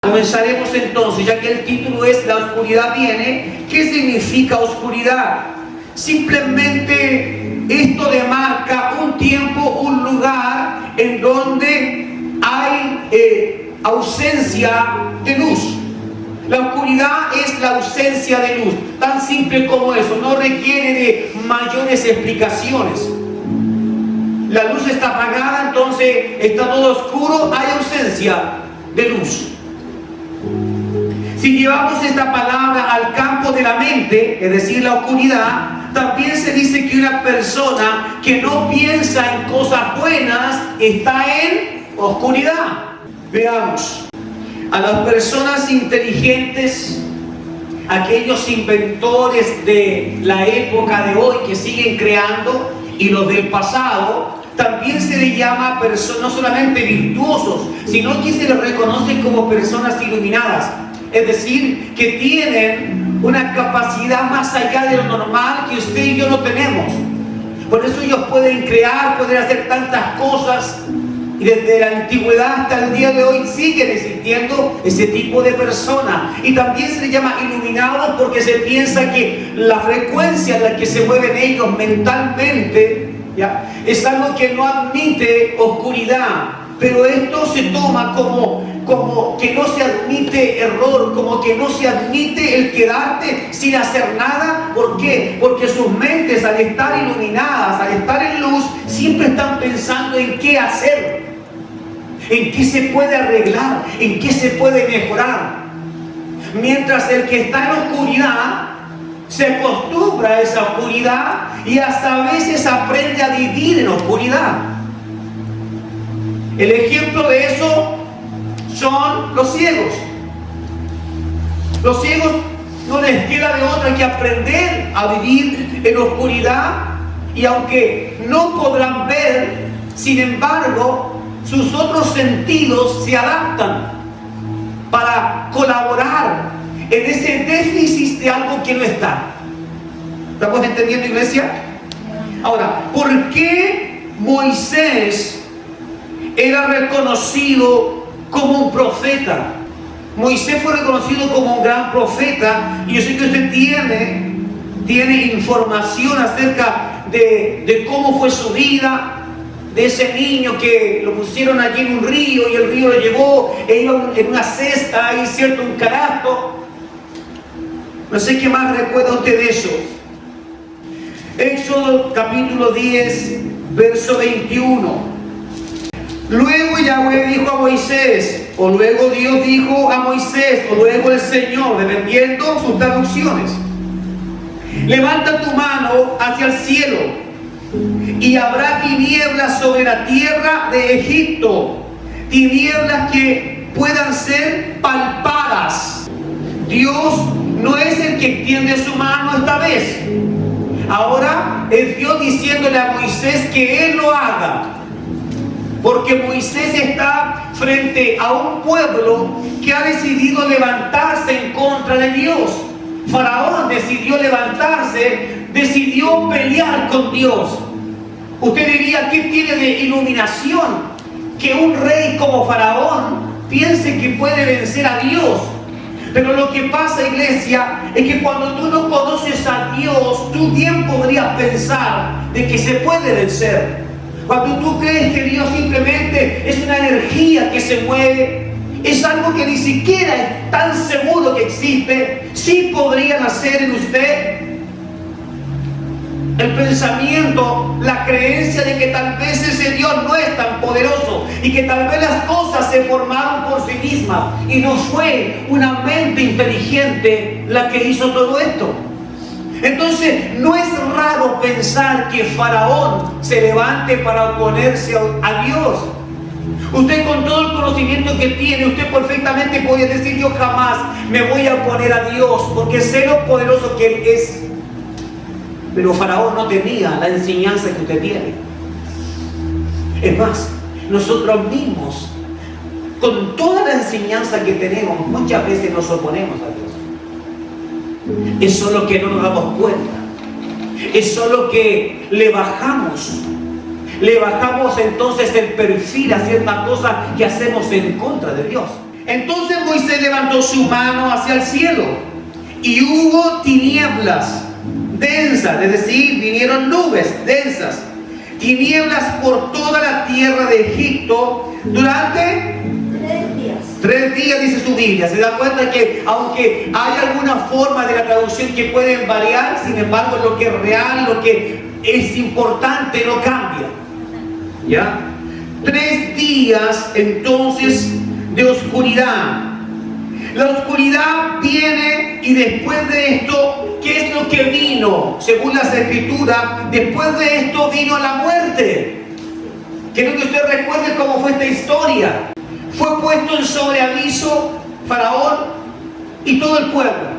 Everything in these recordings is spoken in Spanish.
Comenzaremos entonces, ya que el título es La oscuridad viene. ¿Qué significa oscuridad? Simplemente esto demarca un tiempo, un lugar en donde hay ausencia de luz. La oscuridad es la ausencia de luz, tan simple como eso, no requiere de mayores explicaciones. La luz está apagada, entonces está todo oscuro, hay ausencia de luz. Si llevamos esta palabra al campo de la mente, es decir, la oscuridad, también se dice que una persona que no piensa en cosas buenas está en oscuridad. Veamos, a las personas inteligentes, aquellos inventores de la época de hoy que siguen creando y los del pasado, también se les llama personas no solamente virtuosos, sino que se les reconoce como personas iluminadas. Es decir, que tienen una capacidad más allá de lo normal que usted y yo no tenemos. Por eso ellos pueden crear, pueden hacer tantas cosas. Y desde la antigüedad hasta el día de hoy siguen existiendo ese tipo de personas. Y también se les llama iluminados porque se piensa que la frecuencia en la que se mueven ellos mentalmente, ¿ya?, es algo que no admite oscuridad. Pero esto se toma como que no se admite error, como que no se admite el quedarte sin hacer nada. ¿Por qué? Porque sus mentes, al estar iluminadas, al estar en luz, siempre están pensando en qué hacer, en qué se puede arreglar, en qué se puede mejorar. Mientras el que está en oscuridad se acostumbra a esa oscuridad y hasta a veces aprende a vivir en oscuridad. El ejemplo de eso son los ciegos. Los ciegos no les queda de otra que aprender a vivir en oscuridad, y aunque no podrán ver, sin embargo, sus otros sentidos se adaptan para colaborar en ese déficit de algo que no está. ¿Estamos entendiendo, iglesia? Ahora, ¿por qué Moisés era reconocido como un profeta? Moisés fue reconocido como un gran profeta, y yo sé que usted tiene información acerca de cómo fue su vida, de ese niño que lo pusieron allí en un río y el río lo llevó e iba en una cesta, ahí cierto, un carajo. No sé qué más recuerda usted de eso. Éxodo capítulo 10, verso 21. Luego Yahweh dijo a Moisés, o luego Dios dijo a Moisés, o luego el Señor, dependiendo sus traducciones: levanta tu mano hacia el cielo, y habrá tinieblas sobre la tierra de Egipto, tinieblas que puedan ser palpadas. Dios no es el que extiende su mano esta vez. Ahora es Dios diciéndole a Moisés que él lo haga, porque Moisés está frente a un pueblo que ha decidido levantarse en contra de Dios. Faraón decidió levantarse, decidió pelear con Dios. Usted diría, ¿qué tiene de iluminación que un rey como Faraón piense que puede vencer a Dios? Pero lo que pasa, iglesia, es que cuando tú no conoces a Dios, tú bien podrías pensar de que se puede vencer. Cuando tú crees que Dios simplemente es una energía que se mueve, es algo que ni siquiera es tan seguro que existe, sí podría nacer en usted el pensamiento, la creencia de que tal vez ese Dios no es tan poderoso y que tal vez las cosas se formaron por sí mismas y no fue una mente inteligente la que hizo todo esto. Entonces, no es raro pensar que Faraón se levante para oponerse a Dios. Usted, con todo el conocimiento que tiene, usted perfectamente puede decir: yo jamás me voy a oponer a Dios porque sé lo poderoso que Él es. Pero Faraón no tenía la enseñanza que usted tiene. Es más, nosotros mismos, con toda la enseñanza que tenemos, muchas veces nos oponemos a Dios. Es solo que no nos damos cuenta. Es solo que le bajamos entonces el perfil a ciertas cosas que hacemos en contra de Dios. Entonces Moisés levantó su mano hacia el cielo y hubo tinieblas densas, es decir, vinieron nubes densas, tinieblas por toda la tierra de Egipto durante 3 días, dice su Biblia. Se da cuenta que aunque hay alguna forma de la traducción que pueden variar, sin embargo lo que es real, lo que es importante no cambia. ¿Ya? 3 días entonces de oscuridad. La oscuridad viene y después de esto, ¿qué es lo que vino? Según las escrituras, después de esto vino la muerte. Quiero que usted recuerde cómo fue esta historia. Fue puesto en sobreaviso Faraón y todo el pueblo.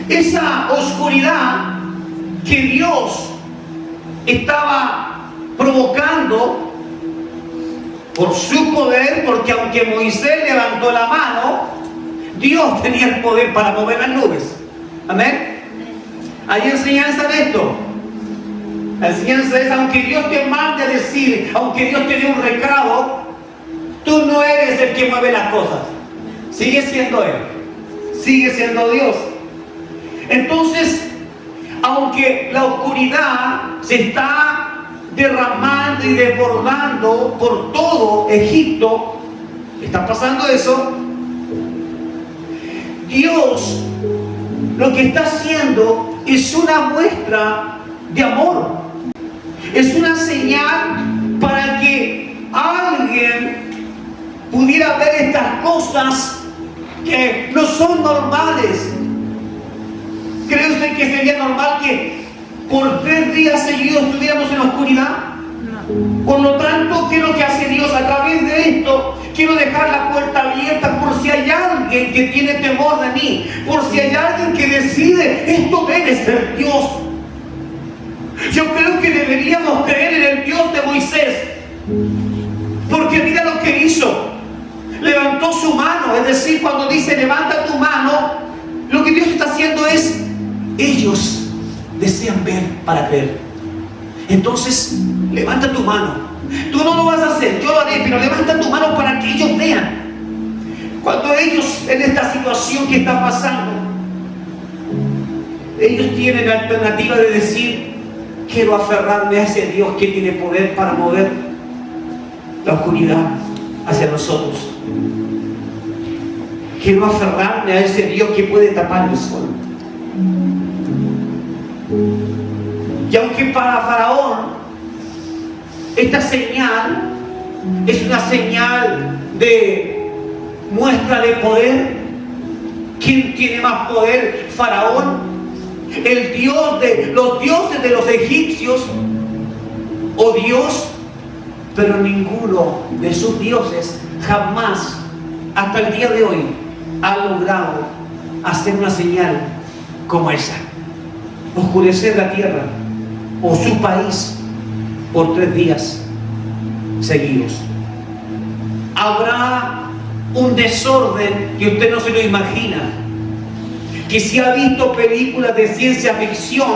Esa oscuridad que Dios estaba provocando por su poder, porque aunque Moisés levantó la mano, Dios tenía el poder para mover las nubes. Amén. Hay enseñanza de esto. La enseñanza es, aunque Dios te mande a decir, aunque Dios te dé un recado, tú no eres el que mueve las cosas. Sigue siendo Él. Sigue siendo Dios. Entonces, aunque la oscuridad se está derramando y desbordando por todo Egipto, está pasando eso, Dios lo que está haciendo es una muestra de amor. Es una señal para que alguien pudiera ver estas cosas que no son normales. ¿Cree usted que sería normal que por 3 días seguidos estuviéramos en la oscuridad? No. Por lo tanto, ¿qué es lo que hace Dios a través de esto? Quiero dejar la puerta abierta por si hay alguien que tiene temor de mí, por si hay alguien que decide, esto debe ser Dios. Yo creo que deberíamos creer en el Dios de Moisés, porque mira lo que hizo. Levantó su mano, es decir, cuando dice levanta tu mano, lo que Dios está haciendo es, ellos desean ver para creer. Entonces, levanta tu mano. Tú no lo vas a hacer, yo lo haré, pero levanta tu mano para que ellos vean. Cuando ellos, en esta situación que está pasando, ellos tienen la alternativa de decir, quiero aferrarme a ese Dios que tiene poder para mover la oscuridad hacia nosotros. Quiero aferrarme a ese Dios que puede tapar el sol. Y aunque para Faraón esta señal es una señal de muestra de poder, ¿quién tiene más poder? Faraón, el dios de los dioses de los egipcios, o Dios, pero ninguno de sus dioses jamás hasta el día de hoy ha logrado hacer una señal como esa, oscurecer la tierra o su país por 3 días seguidos. Habrá un desorden que usted no se lo imagina, que si ha visto películas de ciencia ficción,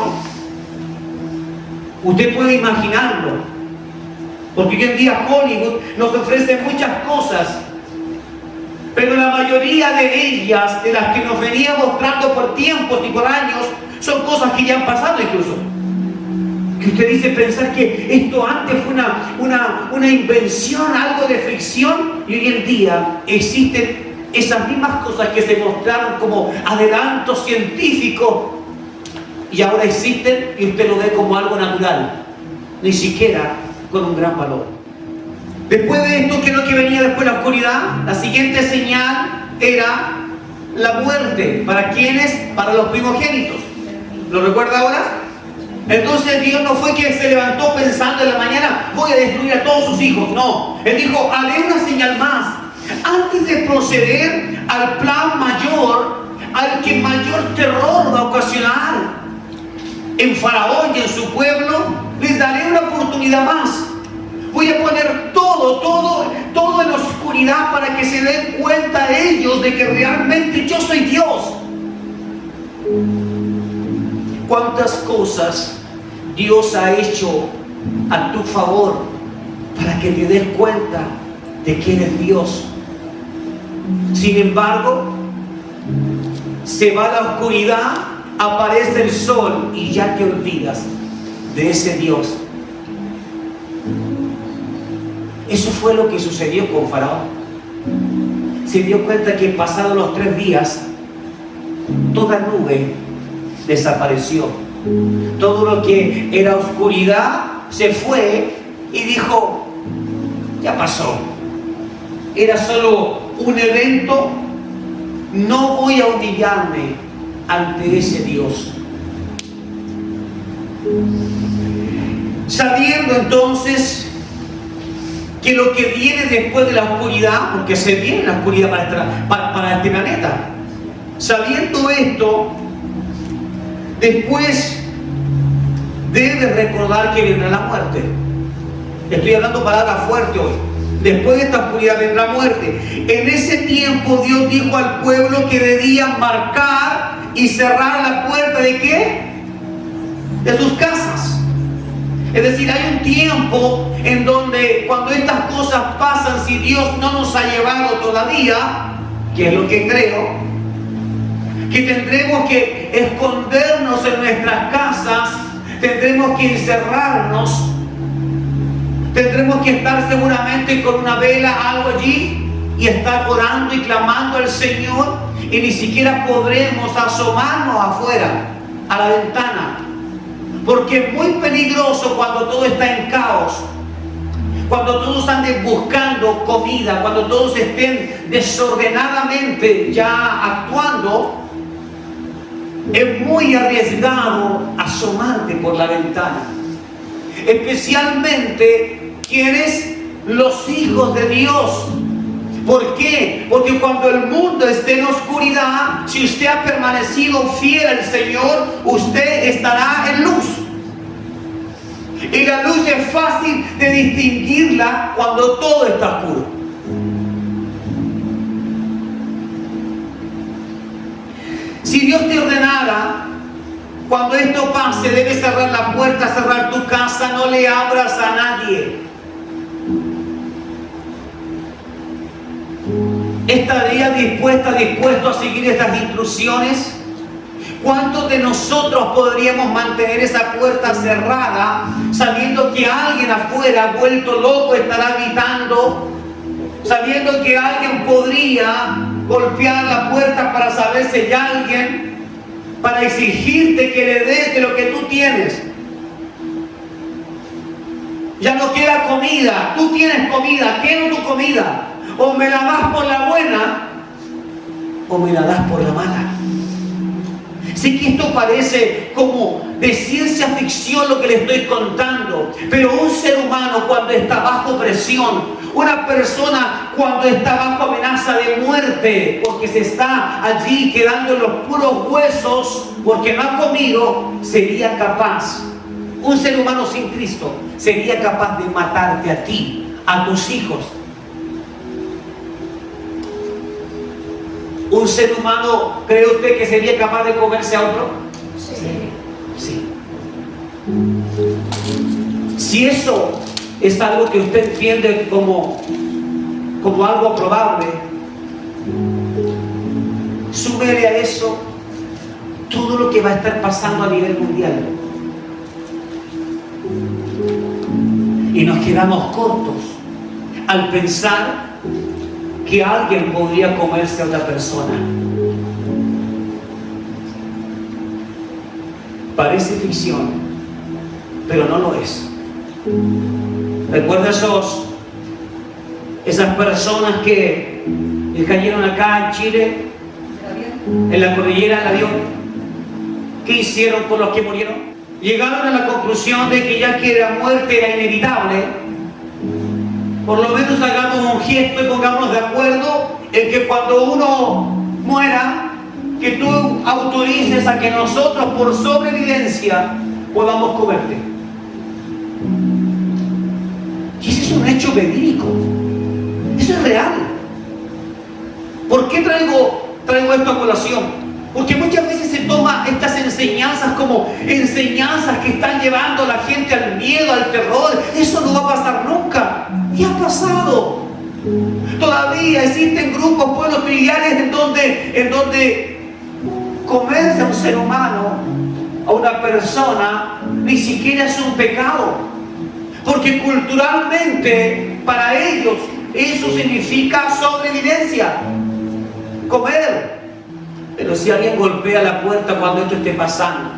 usted puede imaginarlo, porque hoy en día Hollywood nos ofrece muchas cosas, pero la mayoría de ellas, de las que nos venía mostrando por tiempos y por años, son cosas que ya han pasado incluso. Que usted dice pensar que esto antes fue una invención, algo de ficción, y hoy en día existen esas mismas cosas que se mostraron como adelantos científicos y ahora existen y usted lo ve como algo natural, ni siquiera con un gran valor. Después de esto, ¿qué es lo que venía después? La oscuridad. La siguiente señal era la muerte. ¿Para quiénes? Para los primogénitos. ¿Lo recuerda ahora? Entonces Dios no fue que se levantó pensando en la mañana, voy a destruir a todos sus hijos. No, Él dijo, haré una señal más. Antes de proceder al plan mayor, al que mayor terror va a ocasionar en Faraón y en su pueblo, les daré una oportunidad más. Voy a poner todo en oscuridad para que se den cuenta ellos de que realmente yo soy Dios. ¿Cuántas cosas Dios ha hecho a tu favor para que te des cuenta de que eres Dios? Sin embargo, se va la oscuridad, aparece el sol y ya te olvidas de ese Dios. Eso fue lo que sucedió con Faraón. Se dio cuenta que pasados los 3 días, toda nube desapareció. Todo lo que era oscuridad se fue y dijo, ya pasó. Era solo un evento. No voy a humillarme ante ese Dios. Sabiendo entonces que lo que viene después de la oscuridad, porque se viene la oscuridad para este planeta, sabiendo esto, después debe recordar que vendrá la muerte. Estoy hablando palabras fuertes hoy. Después de esta oscuridad vendrá muerte. En ese tiempo Dios dijo al pueblo que debían marcar y cerrar la puerta ¿de qué? De sus casas. Es decir, hay un tiempo en donde cuando estas cosas pasan, si Dios no nos ha llevado todavía, que es lo que creo, que tendremos que escondernos en nuestras casas, tendremos que encerrarnos, tendremos que estar seguramente con una vela, algo allí, y estar orando y clamando al Señor, y ni siquiera podremos asomarnos afuera, a la ventana, porque es muy peligroso cuando todo está en caos, cuando todos anden buscando comida, cuando todos estén desordenadamente ya actuando. Es muy arriesgado asomarte por la ventana, especialmente quienes los hijos de Dios. ¿Por qué? Porque cuando el mundo esté en oscuridad, si usted ha permanecido fiel al Señor, usted estará en luz. Y la luz es fácil de distinguirla cuando todo está oscuro. Si Dios te ordenara, cuando esto pase, debes cerrar la puerta, cerrar tu casa, no le abras a nadie. ¿Estaría dispuesto a seguir estas instrucciones? ¿Cuántos de nosotros podríamos mantener esa puerta cerrada sabiendo que alguien afuera, vuelto loco, estará gritando? Sabiendo que alguien podría golpear la puerta para saber si hay alguien, para exigirte que le des de lo que tú tienes. Ya no queda comida, tú tienes comida, quiero tu comida. O me la das por la buena, o me la das por la mala. Sé que esto parece como de ciencia ficción lo que le estoy contando, pero un ser humano cuando está bajo presión, una persona cuando está bajo amenaza de muerte, porque se está allí quedando en los puros huesos, porque no ha comido, sería capaz, un ser humano sin Cristo, sería capaz de matarte a ti, a tus hijos. ¿Un ser humano cree usted que sería capaz de comerse a otro? Sí. Si eso es algo que usted entiende como algo probable, súmele a eso todo lo que va a estar pasando a nivel mundial. Y nos quedamos cortos al pensar que alguien podría comerse a otra persona. Parece ficción, pero no lo es. ¿Recuerda esas personas que cayeron acá en Chile, en la cordillera del avión? ¿Qué hicieron con los que murieron? Llegaron a la conclusión de que ya que la muerte era inevitable, por lo menos hagamos un gesto y pongámonos de acuerdo en que cuando uno muera, que tú autorices a que nosotros por sobrevivencia podamos comerte. Y ese es un hecho verídico. Eso es real. ¿Por qué traigo esto a colación? Porque muchas veces se toma estas enseñanzas como enseñanzas que están llevando a la gente al miedo, al terror. Eso no va a pasar nunca. Y ha pasado. Todavía existen grupos, pueblos filiales en donde comerse a un ser humano, a una persona, ni siquiera es un pecado. Porque culturalmente, para ellos, eso significa sobrevivencia. Comer. Pero si alguien golpea la puerta cuando esto esté pasando,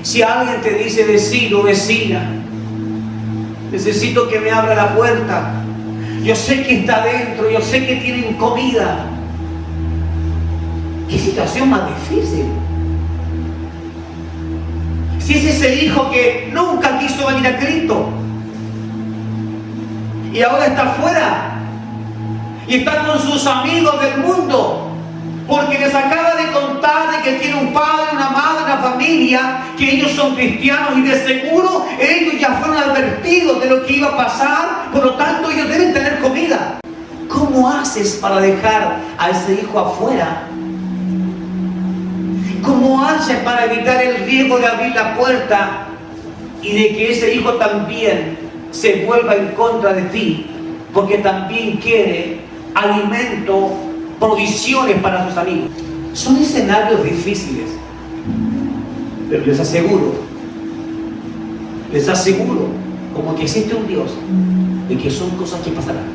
si alguien te dice, vecino, vecina, necesito que me abra la puerta, yo sé que está adentro, yo sé que tienen comida. ¿Qué situación más difícil? Si es ese hijo que nunca quiso venir a Cristo y ahora está afuera y está con sus amigos del mundo, porque les acaba de contar de que tiene un padre, una madre, una familia, que ellos son cristianos y de seguro ellos ya fueron advertidos de lo que iba a pasar, por lo tanto ellos deben tener comida. ¿Cómo haces para dejar a ese hijo afuera? ¿Cómo haces para evitar el riesgo de abrir la puerta y de que ese hijo también se vuelva en contra de ti? Porque también quiere alimento, provisiones para sus amigos. Son escenarios difíciles, pero les aseguro, como que existe un Dios, de que son cosas que pasarán.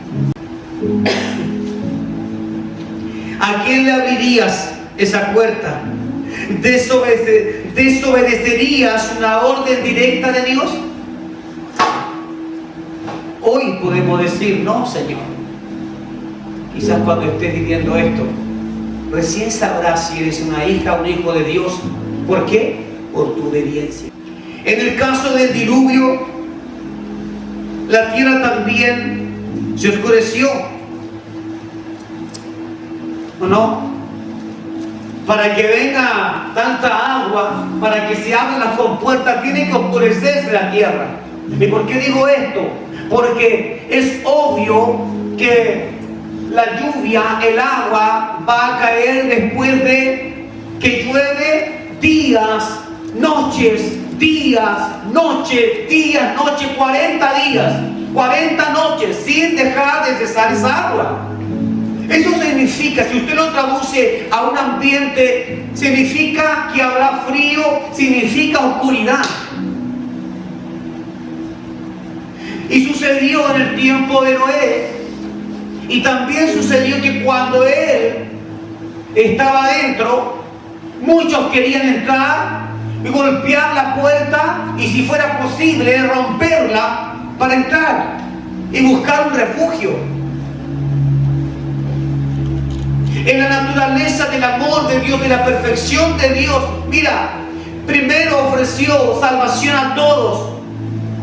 ¿A quién le abrirías esa puerta? ¿Desobedecerías una orden directa de Dios? Hoy podemos decir, no, Señor. Quizás cuando estés viviendo esto, recién sabrás si eres una hija o un hijo de Dios. ¿Por qué? Por tu obediencia. En el caso del diluvio, la tierra también se oscureció. ¿O no? Para que venga tanta agua, para que se abran las compuertas, tiene que oscurecerse la tierra. ¿Y por qué digo esto? Porque es obvio que la lluvia, el agua, va a caer después de que llueve días, noches, 40 días, 40 noches, sin dejar de cesar esa agua. Eso significa, si usted lo traduce a un ambiente, significa que habrá frío, significa oscuridad. Y sucedió en el tiempo de Noé. Y también sucedió que cuando él estaba adentro, muchos querían entrar y golpear la puerta y, si fuera posible, romperla para entrar y buscar un refugio. En la naturaleza del amor de Dios, de la perfección de Dios, mira, primero ofreció salvación a todos.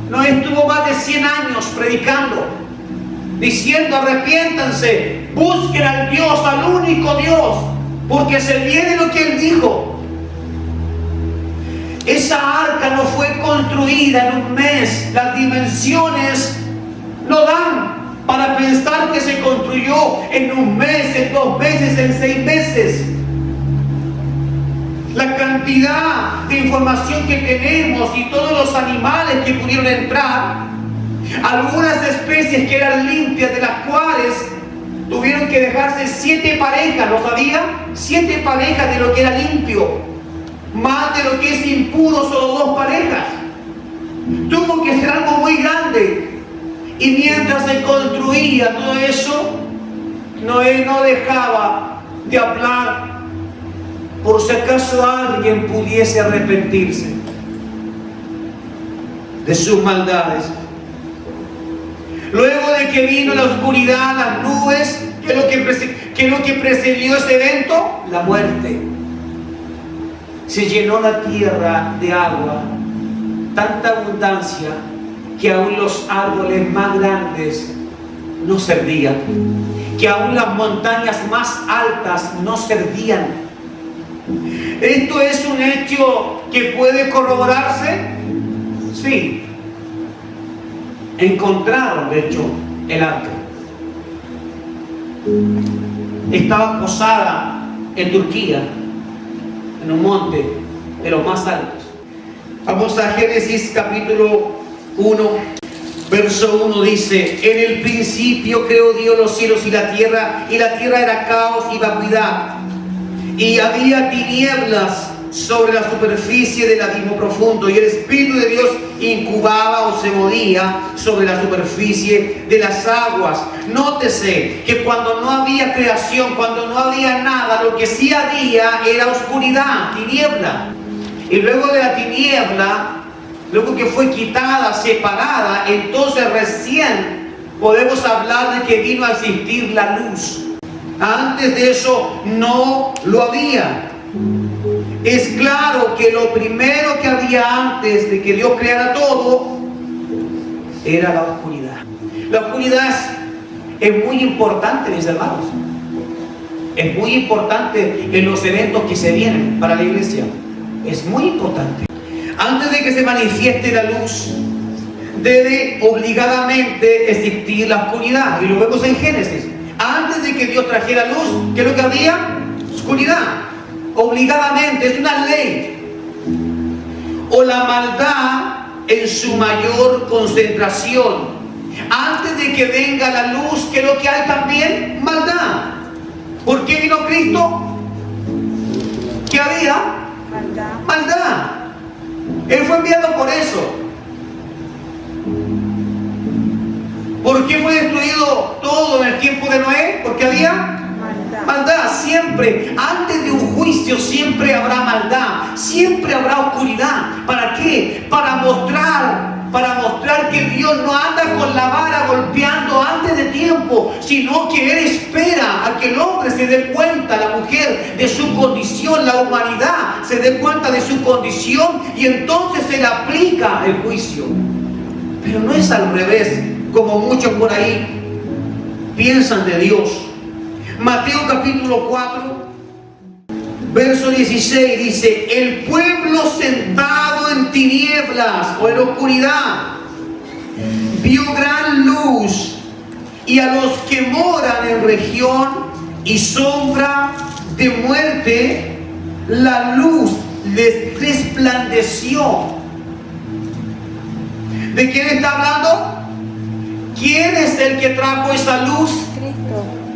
No estuvo más de 100 años predicando, diciendo: arrepiéntanse, busquen al Dios, al único Dios, porque se viene lo que Él dijo. Esa arca no fue construida en un mes. Las dimensiones no dan para pensar que se construyó en un mes, en 2 meses, en 6 meses. La cantidad de información que tenemos y todos los animales que pudieron entrar, algunas especies que eran limpias, de las cuales tuvieron que dejarse 7 parejas, ¿lo sabía? 7 parejas de lo que era limpio, más de lo que es impuro, solo 2 parejas. Tuvo que ser algo muy grande. Y mientras se construía todo eso, Noé no dejaba de hablar, por si acaso alguien pudiese arrepentirse de sus maldades. Luego de que vino la oscuridad, las nubes, ¿qué es lo que precedió ese evento? La muerte. Se llenó la tierra de agua, tanta abundancia que aún los árboles más grandes no servían, que aún las montañas más altas no servían. ¿Esto es un hecho que puede corroborarse? Sí. Encontraron, de hecho, el arca. Estaba posada en Turquía, en un monte de los más altos. Vamos a Génesis capítulo 1. Verso 1 dice: en el principio creó Dios los cielos y la tierra era caos y vacuidad, y había tinieblas sobre la superficie del abismo profundo, y el Espíritu de Dios incubaba o se movía sobre la superficie de las aguas. Nótese que cuando no había creación, cuando no había nada, lo que sí había era oscuridad, tiniebla. Y luego de la tiniebla, luego que fue quitada, separada, entonces recién podemos hablar de que vino a existir la luz. Antes de eso no lo había. Es claro que lo primero que había antes de que Dios creara todo era la oscuridad. La oscuridad es muy importante, mis hermanos. Es muy importante en los eventos que se vienen para la iglesia. Es muy importante. Antes de que se manifieste la luz, debe obligadamente existir la oscuridad. Y lo vemos en Génesis. Antes de que Dios trajera luz, ¿qué es lo que había? Oscuridad. Obligadamente, es una ley. O la maldad en su mayor concentración. Antes de que venga la luz, ¿qué es lo que hay también? Maldad. ¿Por qué vino Cristo? ¿Qué había? Maldad. Él fue enviado por eso. ¿Por qué fue destruido todo en el tiempo de Noé? Porque había maldad. Siempre, antes de un juicio, siempre habrá maldad, siempre habrá oscuridad. ¿Para qué? Para mostrar que Dios no anda con la vara golpeando antes de tiempo, sino que Él espera a que el hombre se dé cuenta, la mujer, de su condición, la humanidad se dé cuenta de su condición, y entonces se le aplica el juicio. Pero no es al revés, como muchos por ahí piensan de Dios. Mateo capítulo 4, verso 16 dice: el pueblo sentado en tinieblas o en oscuridad vio gran luz, y a los que moran en región y sombra de muerte, la luz les resplandeció. ¿De quién está hablando? ¿Quién es el que trajo esa luz?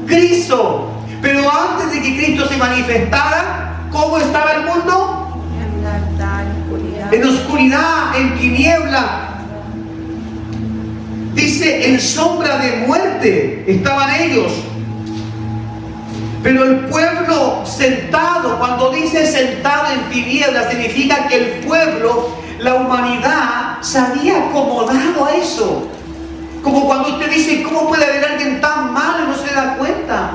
Cristo. Pero antes de que Cristo se manifestara, ¿cómo estaba el mundo? En oscuridad, en tiniebla. Dice, en sombra de muerte estaban ellos. Pero el pueblo sentado, cuando dice sentado en tinieblas, significa que el pueblo, la humanidad, se había acomodado a eso. Como cuando usted dice: ¿cómo puede haber alguien tan malo y no se da cuenta?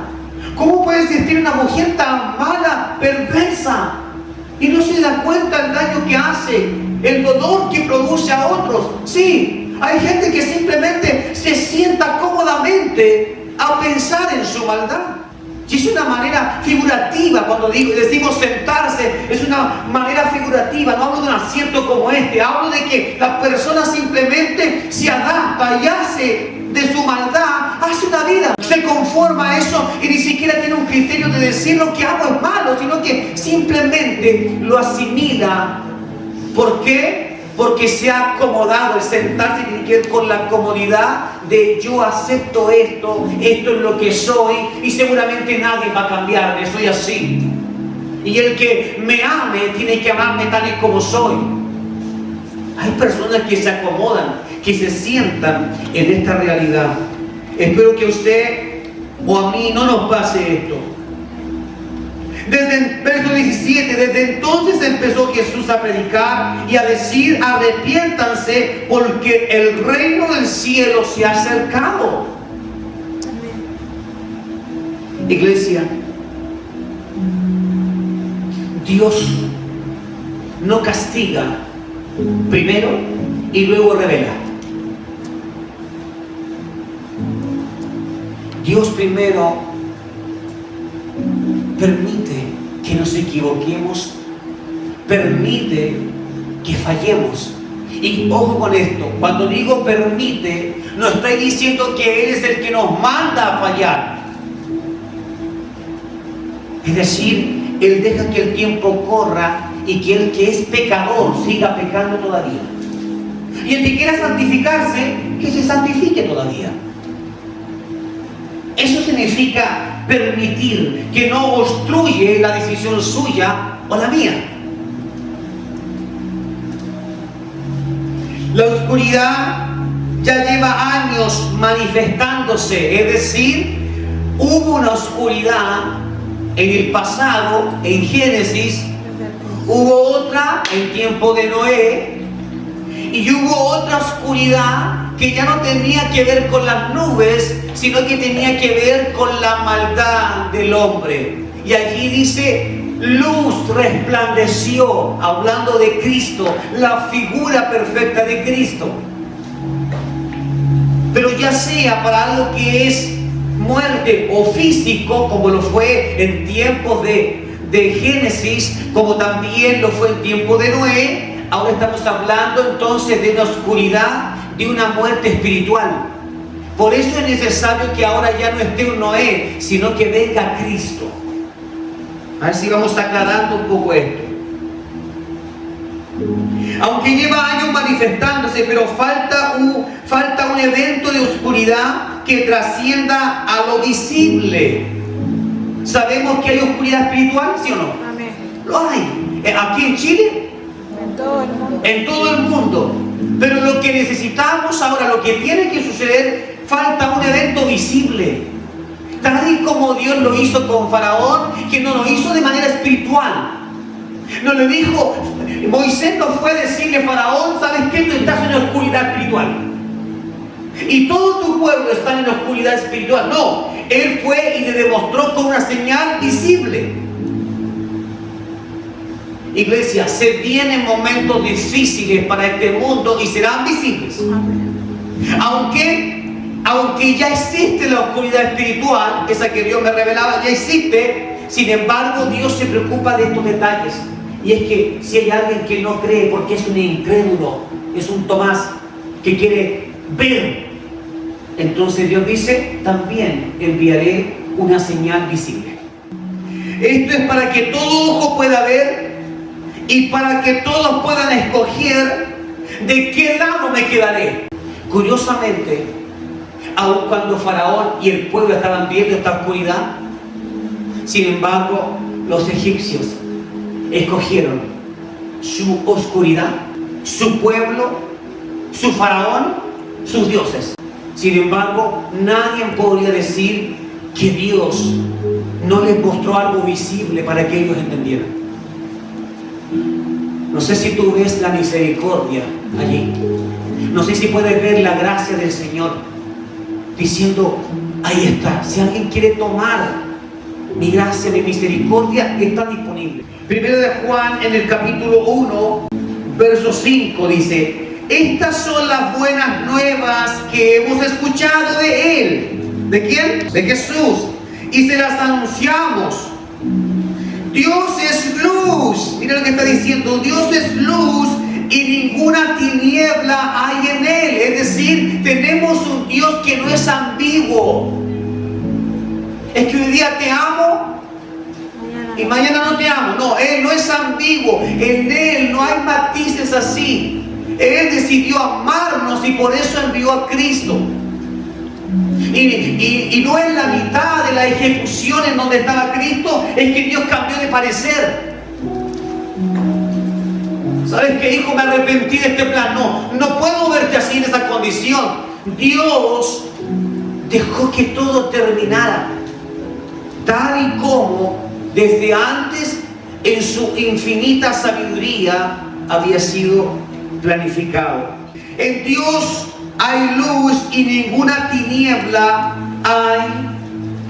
¿Cómo puede existir una mujer tan mala, perversa, y no se da cuenta del daño que hace, el dolor que produce a otros? Sí, hay gente que simplemente se sienta cómodamente a pensar en su maldad. Y es una manera figurativa. Cuando decimos sentarse, es una manera figurativa. No hablo de un asiento como este. Hablo de que la persona simplemente se adapta y hace de su maldad, hace una vida. Se conforma a eso y ni siquiera tiene un criterio de decir lo que hago es malo, sino que simplemente lo asimila. ¿Por qué? Porque se ha acomodado. El sentarse tiene que ver con la comodidad de yo acepto esto es lo que soy, y seguramente nadie va a cambiarme, soy así. Y el que me ame tiene que amarme tal y como soy. Hay personas que se acomodan, que se sientan en esta realidad. Espero que a usted o a mí no nos pase esto. Desde el verso 17, desde entonces empezó Jesús a predicar y a decir: arrepiéntanse, porque el reino del cielo se ha acercado. Iglesia, Dios no castiga primero y luego revela. Dios primero permite que nos equivoquemos, permite que fallemos. Y ojo con esto, cuando digo permite, no estoy diciendo que Él es el que nos manda a fallar. Es decir, Él deja que el tiempo corra y que el que es pecador siga pecando todavía. Y el que quiera santificarse, que se santifique todavía. Eso significa permitir, que no obstruye la decisión suya o la mía. La oscuridad ya lleva años manifestándose, es decir, hubo una oscuridad en el pasado, en Génesis, hubo otra en tiempo de Noé, y hubo otra oscuridad que ya no tenía que ver con las nubes, sino que tenía que ver con la maldad del hombre. Y allí dice, luz resplandeció, hablando de Cristo, la figura perfecta de Cristo. Pero ya sea para algo que es muerte o físico, como lo fue en tiempos de Génesis, como también lo fue en tiempo de Noé, ahora estamos hablando entonces de una oscuridad, de una muerte espiritual. Por eso es necesario que ahora ya no esté un Noé, sino que venga Cristo. A ver si vamos aclarando un poco esto. Aunque lleva años manifestándose, pero falta un evento de oscuridad que trascienda a lo visible. ¿Sabemos que hay oscuridad espiritual, sí o no? Amén. Lo hay. ¿Aquí en Chile? En todo el mundo. En todo el mundo. Pero lo que necesitamos ahora, lo que tiene que suceder, falta un evento visible. Tal y como Dios lo hizo con Faraón, que no lo hizo de manera espiritual. No le dijo, Moisés no fue a decirle a Faraón, ¿sabes qué? Tú estás en la oscuridad espiritual. Y todo tu pueblo está en la oscuridad espiritual. No, él fue y le demostró con una señal visible. Iglesia, se vienen momentos difíciles para este mundo y serán visibles. Aunque ya existe la oscuridad espiritual, esa que Dios me revelaba, ya existe. Sin embargo, Dios se preocupa de estos detalles. Y es que si hay alguien que no cree porque es un incrédulo, es un Tomás que quiere ver, entonces Dios dice, también enviaré una señal visible. Esto es para que todo ojo pueda ver y para que todos puedan escoger de qué lado me quedaré. Curiosamente, aun cuando Faraón y el pueblo estaban viendo esta oscuridad, sin embargo, los egipcios escogieron su oscuridad, su pueblo, su faraón, sus dioses. Sin embargo, nadie podría decir que Dios no les mostró algo visible para que ellos entendieran. No sé si tú ves la misericordia allí. No sé si puedes ver la gracia del Señor diciendo, ahí está, si alguien quiere tomar mi gracia, mi misericordia, está disponible. Primero de Juan, en el capítulo 1, verso 5, dice, estas son las buenas nuevas que hemos escuchado de Él. ¿De quién? De Jesús. Y se las anunciamos. Dios es luz. Mira lo que está diciendo. Dios es luz y ninguna tiniebla hay en Él. Es decir, tenemos un Dios que no es ambiguo. Es que hoy día te amo y mañana no te amo. No, Él no es ambiguo. En Él no hay matices así. Él decidió amarnos y por eso envió a Cristo. Y no en la mitad de la ejecución en donde estaba Cristo, es que Dios cambió de parecer. ¿Sabes qué, hijo? Me arrepentí de este plan. No puedo verte así en esa condición. Dios dejó que todo terminara tal y como desde antes en su infinita sabiduría había sido planificado. En Dios hay luz y ninguna tiniebla hay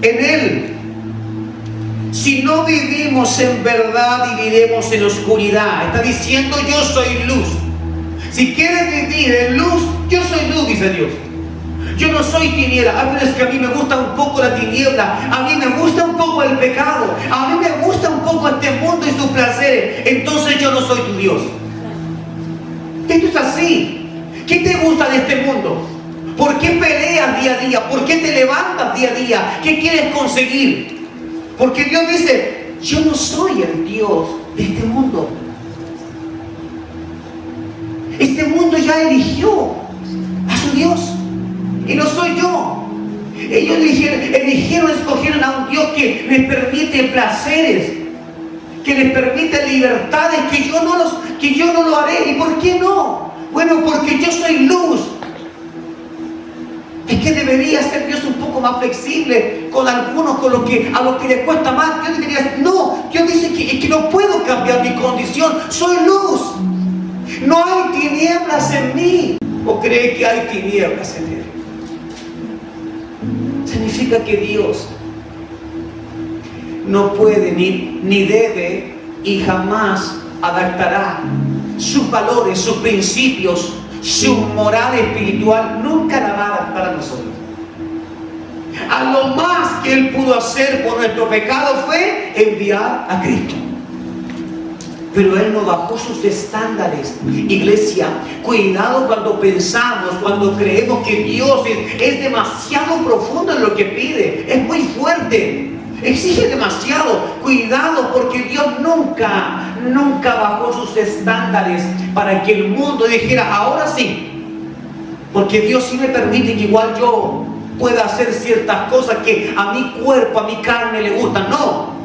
en Él. Si no vivimos en verdad, viviremos en oscuridad. Está diciendo, yo soy luz. Si quieres vivir en luz, yo soy luz, dice Dios. Yo no soy tiniebla. Pero es que a mí me gusta un poco la tiniebla. A mí me gusta un poco el pecado. A mí me gusta un poco este mundo y sus placeres. Entonces yo no soy tu Dios. Esto es así. ¿Qué te gusta de este mundo? ¿Por qué peleas día a día? ¿Por qué te levantas día a día? ¿Qué quieres conseguir? Porque Dios dice, yo no soy el Dios de este mundo. Este mundo ya eligió a su Dios. Y no soy yo. Ellos escogieron a un Dios que les permite placeres, que les permite libertades, que yo no lo haré. ¿Y por qué no? Bueno, porque yo soy luz. Es que debería ser Dios un poco más flexible con algunos, a los que les cuesta más. Dios debería, no, Dios dice que no puedo cambiar mi condición. Soy luz. No hay tinieblas en mí. ¿O cree que hay tinieblas en él? Significa que Dios no puede ni debe y jamás adaptará sus valores, sus principios, su moral espiritual, nunca la va a adaptar a nosotros. A lo más que Él pudo hacer por nuestro pecado fue enviar a Cristo. Pero Él no bajó sus estándares. Iglesia, cuidado cuando pensamos, cuando creemos que Dios es demasiado profundo en lo que pide. Es muy fuerte. Exige demasiado. Cuidado, porque Dios nunca bajó sus estándares para que el mundo dijera, ahora sí. Porque Dios sí me permite que igual yo pueda hacer ciertas cosas que a mi cuerpo, a mi carne le gustan. No.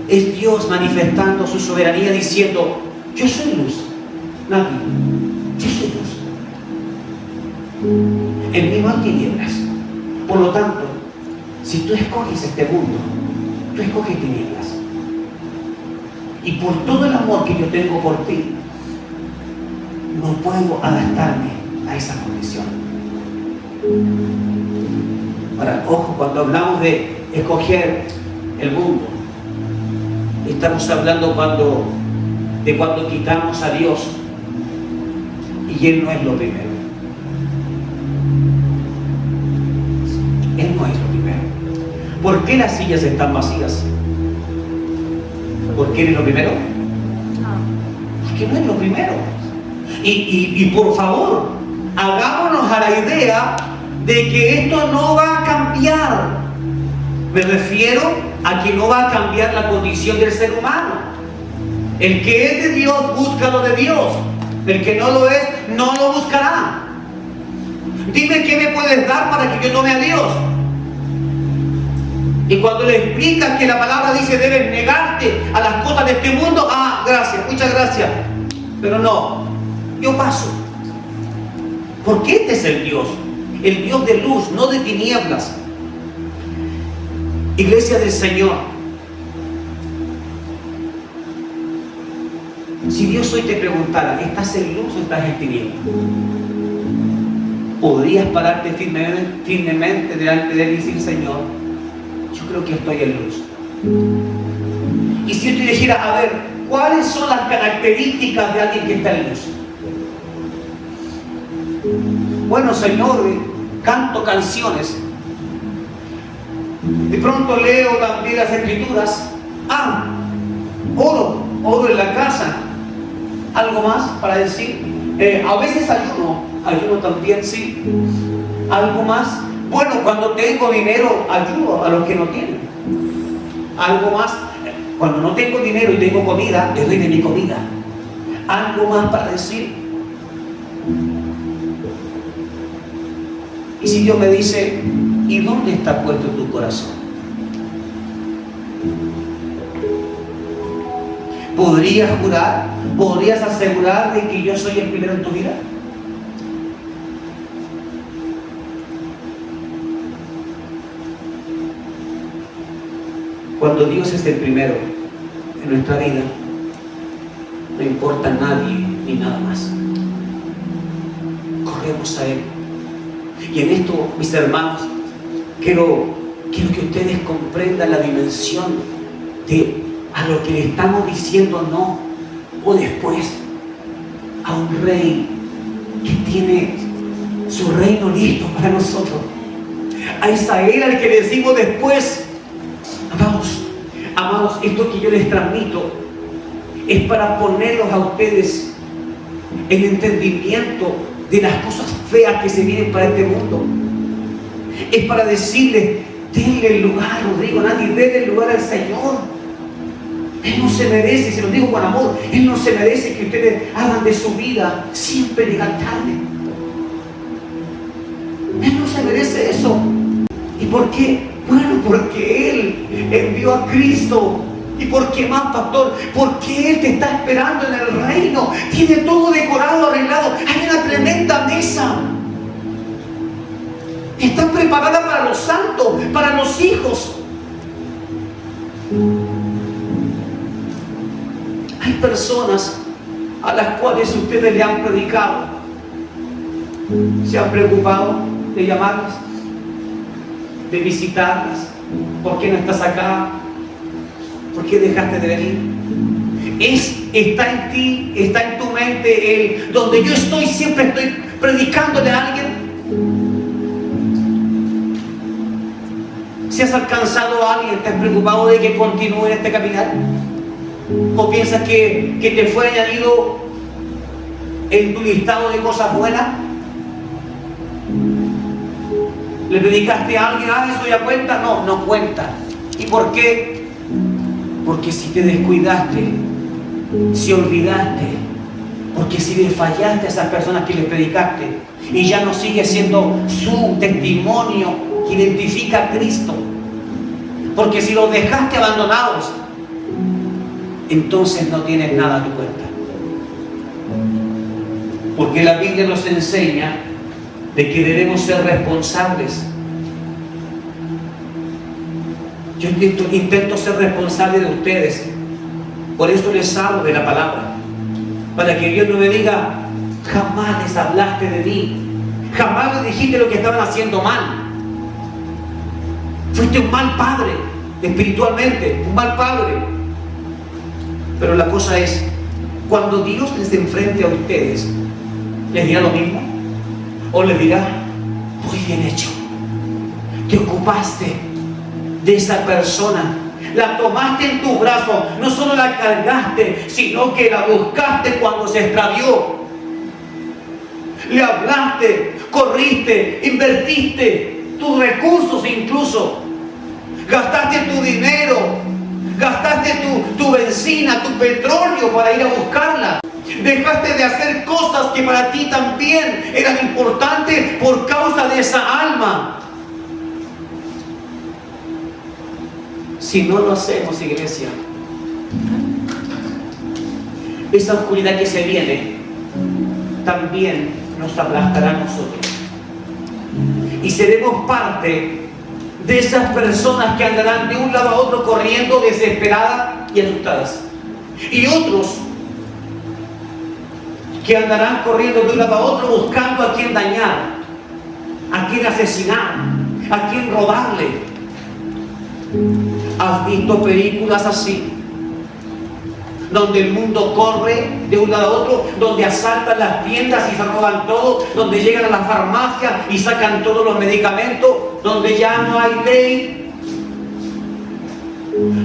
Es Dios manifestando su soberanía diciendo, yo soy luz. Nadie. Yo soy luz. En mí no hay tinieblas. Por lo tanto, si tú escoges este mundo, tú escoges tinieblas. Y por todo el amor que yo tengo por ti, no puedo adaptarme a esa condición. Ahora, ojo, cuando hablamos de escoger el mundo, estamos hablando de cuando quitamos a Dios y Él no es lo primero. Él no es lo primero. ¿Por qué las sillas están vacías? ¿Por qué Él es lo primero? Porque no es lo primero. Y por favor, hagámonos a la idea de que esto no va a cambiar. Me refiero a que no va a cambiar la condición del ser humano. El que es de Dios busca lo de Dios. El que no lo es, no lo buscará. Dime qué me puedes dar para que yo tome a Dios. Y cuando le explicas que la palabra dice debes negarte a las cosas de este mundo, gracias, muchas gracias. Pero no, yo paso. Porque este es el Dios de luz, no de tinieblas. Iglesia del Señor, si Dios hoy te preguntara, ¿estás en luz o estás en tinieblas? ¿Podrías pararte firmemente delante de Él y decir, Señor, yo creo que estoy en luz? Y si yo te dijera, a ver, ¿cuáles son las características de alguien que está en luz? Bueno, Señor, canto canciones. De pronto leo también las escrituras. Oro en la casa. ¿Algo más para decir? A veces ayuno también, sí. ¿Algo más? Bueno, cuando tengo dinero, ayudo a los que no tienen. ¿Algo más? Cuando no tengo dinero y tengo comida, le doy de mi comida. ¿Algo más para decir? Y si Dios me dice, ¿y dónde está puesto tu corazón? ¿Podrías jurar? ¿Podrías asegurar de que yo soy el primero en tu vida? Cuando Dios es el primero en nuestra vida, no importa nadie ni nada más. Corremos a Él. Y en esto, mis hermanos, quiero que ustedes comprendan la dimensión de a lo que le estamos diciendo no o después a un rey que tiene su reino listo para nosotros. A Israel al que le decimos después, amados, esto que yo les transmito es para ponerlos a ustedes en entendimiento de las cosas feas que se vienen para este mundo. Es para decirles, denle el lugar, Rodrigo, nadie, denle el lugar al Señor. Él no se merece, se lo digo con amor, Él no se merece que ustedes hagan de su vida siempre llegar tarde. Él no se merece eso. ¿Y por qué? Bueno, porque Él envió a Cristo. ¿Y por qué más, pastor? Porque Él te está esperando en el reino. Tiene todo decorado, arreglado. Hay una tremenda mesa. Está preparada para los santos, para los hijos. Hay personas a las cuales ustedes le han predicado. ¿Se han preocupado de llamarlas? ¿De visitarlas? ¿Por qué no estás acá? ¿Por qué dejaste de venir? Está en ti, está en tu mente, donde yo estoy, siempre estoy predicándole a alguien. Si has alcanzado a alguien, ¿te has preocupado de que continúe en este caminar? ¿O piensas que te fue añadido en tu listado de cosas buenas? ¿Le predicaste a alguien? ¿Eso ya cuenta? No, no cuenta. ¿Y por qué? Porque si te descuidaste, si olvidaste, porque si le fallaste a esas personas que les predicaste y ya no sigue siendo su testimonio que identifica a Cristo, porque si los dejaste abandonados, entonces no tienes nada a tu cuenta. Porque la Biblia nos enseña de que debemos ser responsables. Yo intento ser responsable de ustedes. Por eso les hablo de la palabra. Para que Dios no me diga, jamás les hablaste de mí. Jamás les dijiste lo que estaban haciendo mal. Fuiste un mal padre, espiritualmente, un mal padre. Pero la cosa es, cuando Dios les enfrente a ustedes, ¿les dirá lo mismo? ¿O les dirá, muy bien hecho, te ocupaste de esa persona, la tomaste en tus brazos, no solo la cargaste, sino que la buscaste cuando se extravió, le hablaste, corriste, invertiste tus recursos incluso, gastaste tu dinero, gastaste tu benzina, tu petróleo para ir a buscarla. Dejaste de hacer cosas que para ti también eran importantes por causa de esa alma. Si no lo hacemos, iglesia, esa oscuridad que se viene también nos aplastará a nosotros. Y seremos parte de esas personas que andarán de un lado a otro corriendo desesperadas y asustadas. Y otros que andarán corriendo de un lado a otro buscando a quien dañar, a quien asesinar, a quien robarle. ¿Has visto películas así? Donde el mundo corre de un lado a otro, donde asaltan las tiendas y se roban todo, donde llegan a las farmacias y sacan todos los medicamentos, donde ya no hay ley,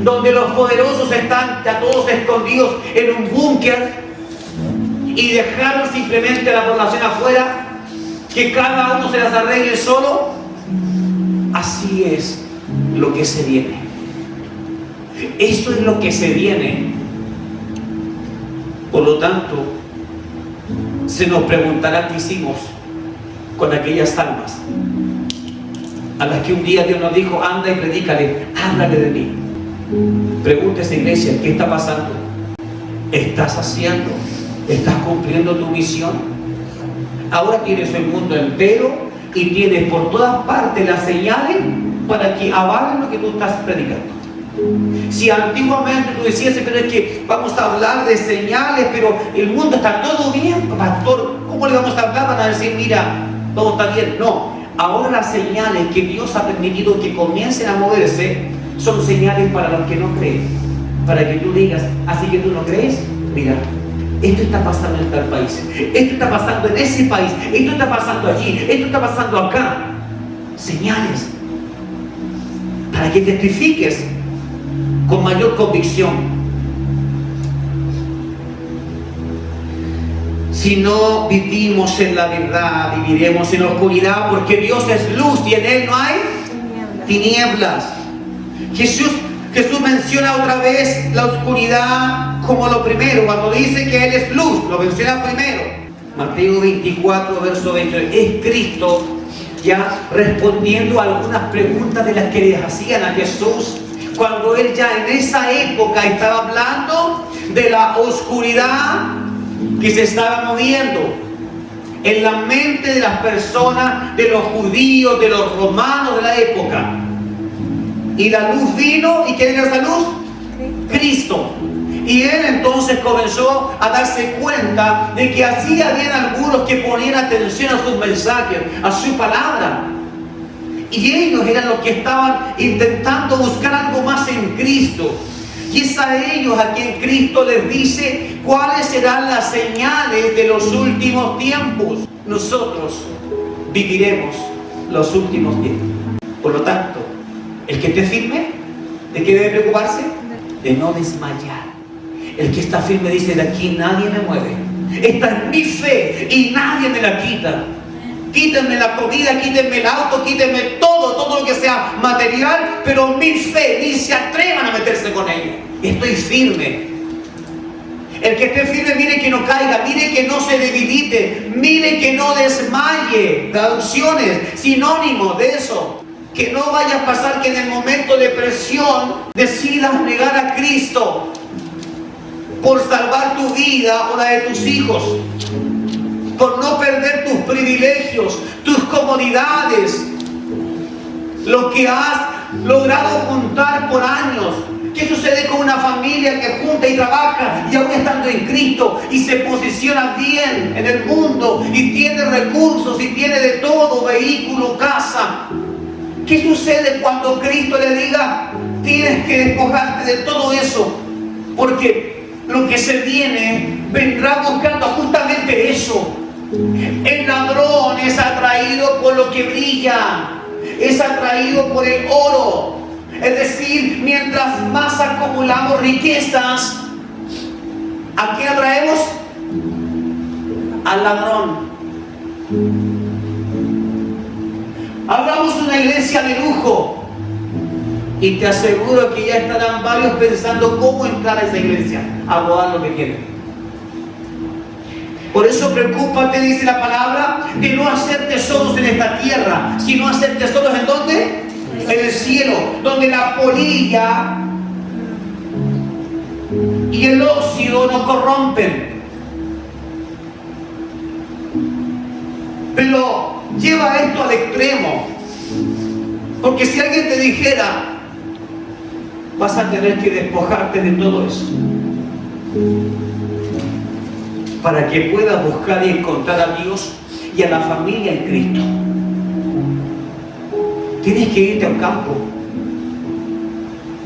donde los poderosos están ya todos escondidos en un búnker y dejaron simplemente a la población afuera, que cada uno se las arregle solo. Así es lo que se viene. Eso es lo que se viene. Por lo tanto, se nos preguntará qué hicimos con aquellas almas a las que un día Dios nos dijo, anda y predícale, háblale de mí. Pregúntese, iglesia, ¿qué está pasando? ¿Estás haciendo? ¿Estás cumpliendo tu misión? Ahora tienes el mundo entero y tienes por todas partes las señales para que avalen lo que tú estás predicando. Si antiguamente tú decías, pero es que vamos a hablar de señales, pero el mundo está todo bien, pastor, ¿cómo le vamos a hablar? Van a decir, mira, todo está bien. No, ahora las señales que Dios ha permitido que comiencen a moverse son señales para los que no creen, para que tú digas, así que tú no crees, mira, esto está pasando en tal país, esto está pasando en ese país, esto está pasando allí, esto está pasando acá. Señales para que testifiques con mayor convicción. Si no vivimos en la verdad, viviremos en la oscuridad, porque Dios es luz y en Él no hay tinieblas. Jesús Jesús menciona otra vez la oscuridad como lo primero. Cuando dice que Él es luz, lo menciona primero. Mateo 24, verso 20. Es Cristo ya respondiendo a algunas preguntas de las que les hacían a Jesús. Cuando Él ya en esa época estaba hablando de la oscuridad que se estaba moviendo en la mente de las personas, de los judíos, de los romanos de la época. Y la luz vino, ¿y quién era esa luz? Cristo. Y Él entonces comenzó a darse cuenta de que así habían algunos que ponían atención a sus mensajes, a su palabra. Y ellos eran los que estaban intentando buscar algo más en Cristo. Y es a ellos a quien Cristo les dice cuáles serán las señales de los últimos tiempos. Nosotros viviremos los últimos tiempos. Por lo tanto, el que esté firme, ¿de qué debe preocuparse? De no desmayar. El que está firme dice: de aquí nadie me mueve. Esta es mi fe y nadie me la quita. Quítenme la comida, quítenme el auto, quítenme todo lo que sea material, pero mi fe, ni se atrevan a meterse con ella. Estoy firme. El que esté firme, mire que no caiga, mire que no se debilite, mire que no desmaye. Traducciones, sinónimos de eso. Que no vaya a pasar que en el momento de presión decidas negar a Cristo por salvar tu vida o la de tus hijos, por no perder tus privilegios, tus comodidades, lo que has logrado juntar por años. ¿Qué sucede con una familia que junta y trabaja y aún estando en Cristo y se posiciona bien en el mundo y tiene recursos y tiene de todo, vehículo, casa? ¿Qué sucede cuando Cristo le diga: tienes que despojarte de todo eso? Porque lo que se viene vendrá buscando justamente eso. El ladrón es atraído por lo que brilla, es atraído por el oro. Es decir, mientras más acumulamos riquezas, ¿a quién atraemos? Al ladrón. Hablamos de una iglesia de lujo y te aseguro que ya estarán varios pensando cómo entrar a esa iglesia a robar lo que quieren. Por eso preocúpate, dice la palabra, de no hacer tesoros en esta tierra, sino hacer tesoros ¿en dónde? En el cielo, donde la polilla y el óxido no corrompen. Pero lleva esto al extremo, porque si alguien te dijera: vas a tener que despojarte de todo eso para que puedas buscar y encontrar a Dios y a la familia en Cristo, tienes que irte a un campo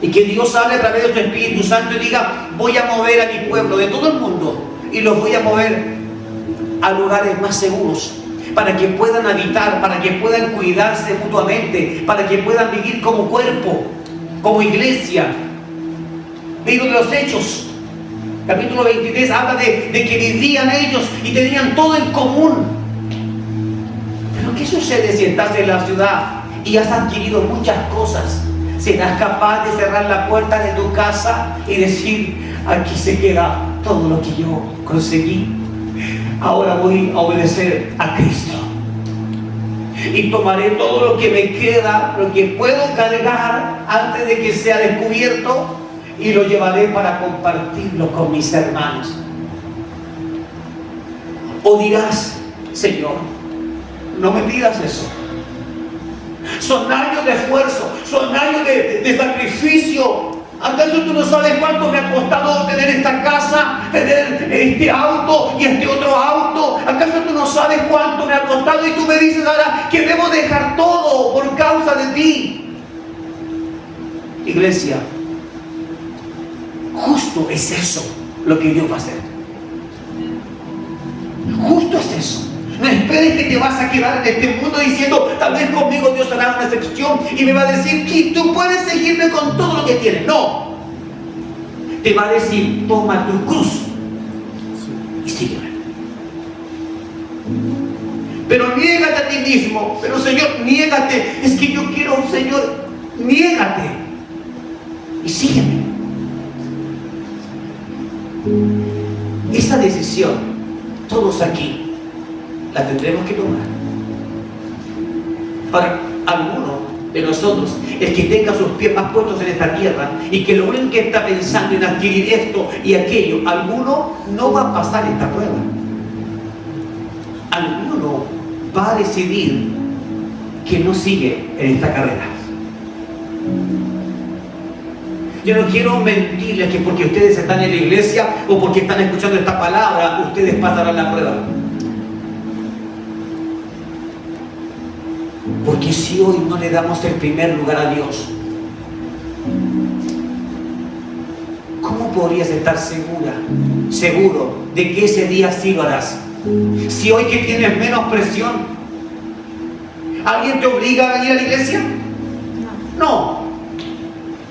y que Dios hable a través de su Espíritu Santo y diga: voy a mover a mi pueblo de todo el mundo y los voy a mover a lugares más seguros, para que puedan habitar, para que puedan cuidarse mutuamente, para que puedan vivir como cuerpo, como iglesia. Libro de los Hechos, capítulo 23, habla de que vivían ellos y tenían todo en común. Pero ¿qué sucede si estás en la ciudad y has adquirido muchas cosas? ¿Serás capaz de cerrar la puerta de tu casa y decir: aquí se queda todo lo que yo conseguí? Ahora voy a obedecer a Cristo y tomaré todo lo que me queda, lo que puedo cargar antes de que sea descubierto, y lo llevaré para compartirlo con mis hermanos. O dirás: Señor, no me pidas eso. Son años de esfuerzo, son años de sacrificio. ¿Acaso tú no sabes cuánto me ha costado tener esta casa, tener este auto y este otro auto? ¿Acaso tú no sabes cuánto me ha costado y tú me dices ahora que debo dejar todo por causa de ti? Iglesia, justo es eso lo que Dios va a hacer. Justo es eso. No esperes que te vas a quedar en este mundo diciendo: tal vez conmigo Dios hará una excepción y me va a decir que tú puedes seguirme con todo lo que tienes. No. Te va a decir: toma tu cruz y sígueme. Pero niégate a ti mismo. Pero Señor, niégate. Es que yo quiero, Señor, niégate. y sígueme. Esa decisión, todos aquí, la tendremos que tomar. Para algunos de nosotros, el que tenga sus pies más puestos en esta tierra y que lo único que está pensando en adquirir esto y aquello, alguno no va a pasar esta prueba. Alguno va a decidir que no sigue en esta carrera. Yo no quiero mentirles que porque ustedes están en la iglesia o porque están escuchando esta palabra, ustedes pasarán la prueba. Porque si hoy no le damos el primer lugar a Dios, ¿cómo podrías estar seguro de que ese día sí lo harás? Si hoy que tienes menos presión, ¿alguien te obliga a venir a la iglesia? No.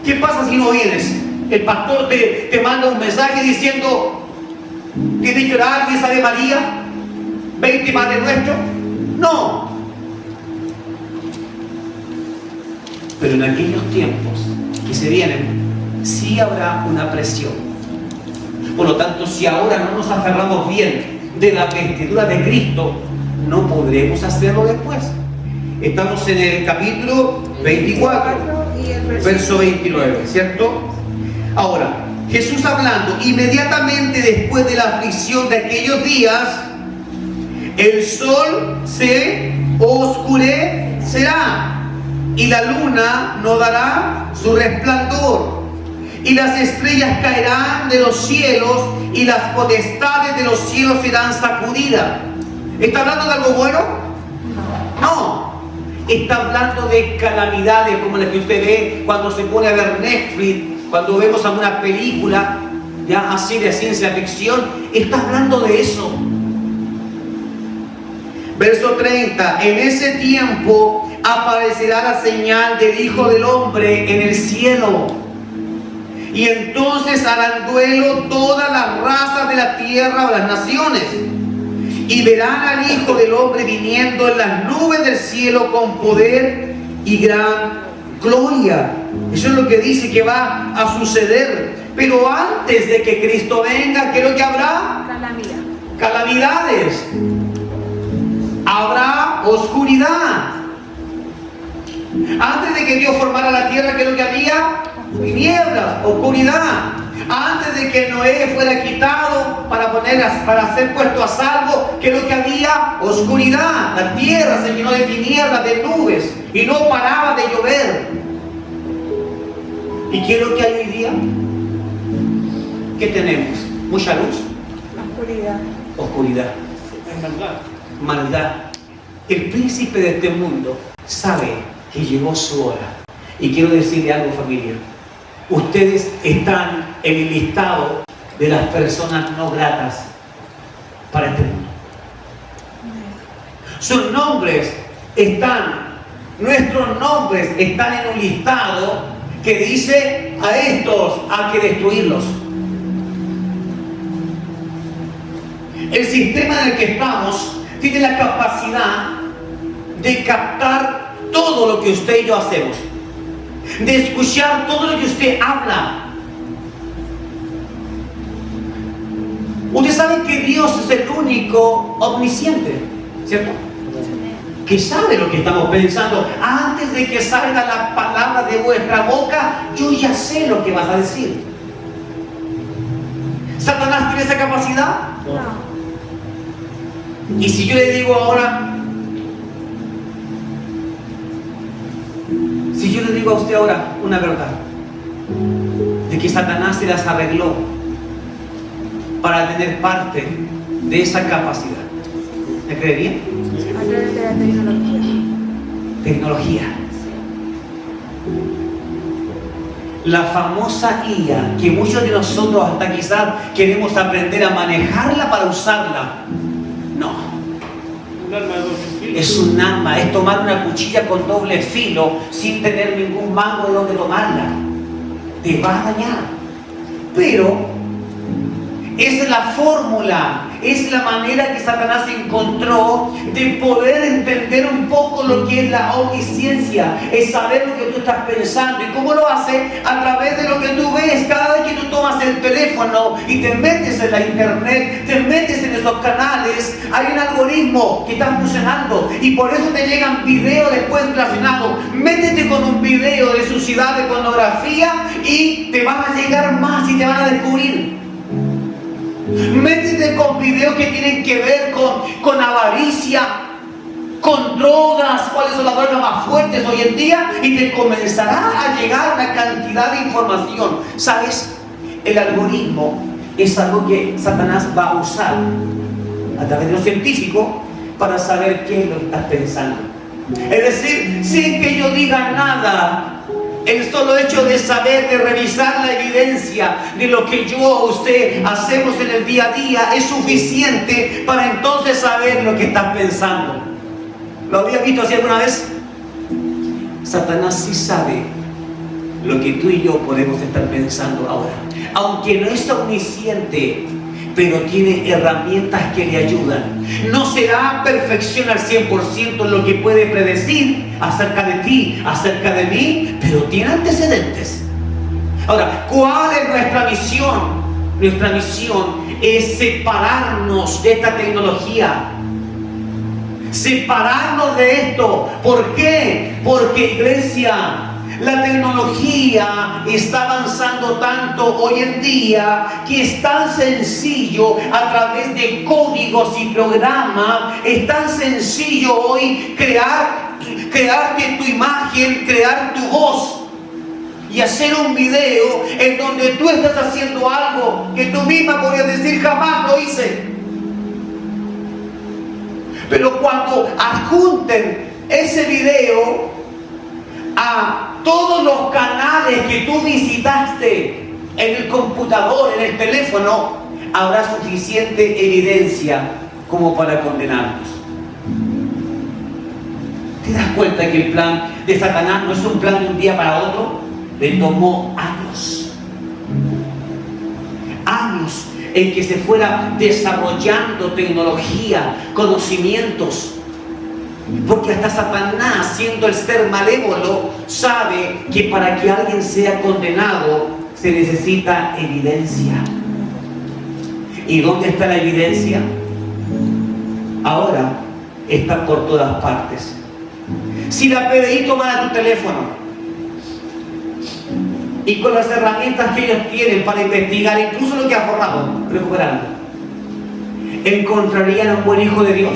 ¿Qué pasa si no vienes? El pastor te manda un mensaje diciendo: ¿tienes que orar 10 Ave María? ¿20 Padre Nuestro? No. Pero en aquellos tiempos que se vienen, sí habrá una presión. Por lo tanto, si ahora no nos aferramos bien de la vestidura de Cristo, no podremos hacerlo después. Estamos en el capítulo 24, verso 29, ¿cierto? Ahora, Jesús hablando, inmediatamente después de la aflicción de aquellos días, el sol se oscurecerá y la luna no dará su resplandor, y las estrellas caerán de los cielos, y las potestades de los cielos serán sacudidas. ¿Está hablando de algo bueno? No. Está hablando de calamidades como las que usted ve cuando se pone a ver Netflix, cuando vemos alguna película ya así de ciencia ficción. Está hablando de eso. Verso 30. En ese tiempo aparecerá la señal del Hijo del Hombre en el cielo, y entonces harán duelo todas las razas de la tierra o las naciones, y verán al Hijo del Hombre viniendo en las nubes del cielo con poder y gran gloria. Eso es lo que dice que va a suceder. Pero antes de que Cristo venga, ¿qué es lo que habrá? Calamidades. Habrá oscuridad. Antes de que Dios formara la tierra, ¿qué es lo que había? Tinieblas, oscuridad. Antes de que Noé fuera quitado para ser puesto a salvo, ¿qué es lo que había? Oscuridad. La tierra se llenó de tinieblas, de nubes, y no paraba de llover. ¿Y qué es lo que hay hoy día? ¿Qué tenemos? Mucha luz. Oscuridad. Maldad. El príncipe de este mundo sabe que llegó su hora. Y quiero decirle algo, familia. Ustedes están en el listado de las personas no gratas para este mundo. Sus nombres están, nuestros nombres están en un listado que dice: a estos hay que destruirlos. El sistema en el que estamos tiene la capacidad de captar todo lo que usted y yo hacemos, de escuchar todo lo que usted habla. Usted sabe que Dios es el único omnisciente, ¿cierto? Que sabe lo que estamos pensando. Antes de que salga la palabra de vuestra boca, yo ya sé lo que vas a decir. ¿Satanás tiene esa capacidad? No. Y si yo le digo ahora, si yo le digo a usted ahora una verdad, de que Satanás se las arregló para tener parte de esa capacidad, ¿me creería? A través de la tecnología. Tecnología. La famosa IA, que muchos de nosotros hasta quizás queremos aprender a manejarla para usarla. No. Es un arma, es tomar una cuchilla con doble filo sin tener ningún mango de donde tomarla. Te va a dañar. Pero Esa es la fórmula, es la manera que Satanás encontró de poder entender un poco lo que es la omnisciencia, es saber lo que tú estás pensando. ¿Y cómo lo hace? A través de lo que tú ves. Cada vez que tú tomas el teléfono y te metes en la internet, te metes en esos canales, hay un algoritmo que está funcionando y por eso te llegan videos después relacionados. Métete con un video de suciedad, de pornografía y te van a llegar más y te van a descubrir. Métete con videos que tienen que ver con avaricia, con drogas, cuáles son las drogas más fuertes hoy en día, y te comenzará a llegar una cantidad de información. ¿Sabes? El algoritmo es algo que Satanás va a usar a través de los científicos para saber qué es lo que estás pensando. Es decir, sin que yo diga nada, el solo hecho de saber, de revisar la evidencia de lo que yo o usted hacemos en el día a día es suficiente para entonces saber lo que estás pensando. ¿Lo había visto así alguna vez? Satanás sí sabe lo que tú y yo podemos estar pensando ahora. Aunque no es omnisciente, pero tiene herramientas que le ayudan. No será perfección al 100% en lo que puede predecir acerca de ti, acerca de mí, pero tiene antecedentes. Ahora, ¿cuál es nuestra misión? Nuestra misión es separarnos de esta tecnología. Separarnos de esto. ¿Por qué? Porque, iglesia, la tecnología está avanzando tanto hoy en día que es tan sencillo a través de códigos y programas, es tan sencillo hoy crearte tu imagen, crear tu voz y hacer un video en donde tú estás haciendo algo que tú misma podrías decir jamás lo hice. Pero cuando adjunten ese video a todos los canales que tú visitaste en el computador, en el teléfono, habrá suficiente evidencia como para condenarnos. ¿Te das cuenta que el plan de Satanás no es un plan de un día para otro? Le tomó años. Años en que se fuera desarrollando tecnología, conocimientos. Porque hasta Satanás, siendo el ser malévolo, sabe que para que alguien sea condenado se necesita evidencia. ¿Y dónde está la evidencia? Ahora está por todas partes. Si la PDI tomara tu teléfono y con las herramientas que ellos tienen para investigar incluso lo que has borrado, recuperando, ¿encontrarían a un buen hijo de Dios?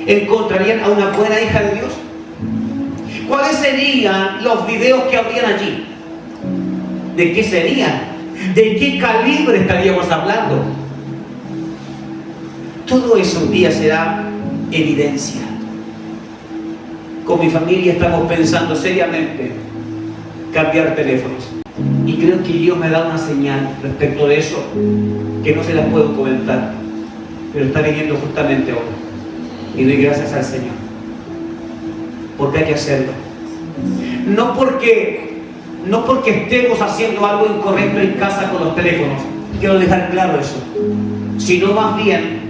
¿Encontrarían a una buena hija de Dios? ¿Cuáles serían los videos que habrían allí? ¿De qué serían? ¿De qué calibre estaríamos hablando? Todo eso un día será evidencia. Con mi familia estamos pensando seriamente cambiar teléfonos. Y creo que Dios me da una señal respecto de eso que no se las puedo comentar, pero está viniendo justamente ahora. Y doy gracias al Señor, porque hay que hacerlo. No porque estemos haciendo algo incorrecto en casa con los teléfonos, quiero dejar claro eso, sino más bien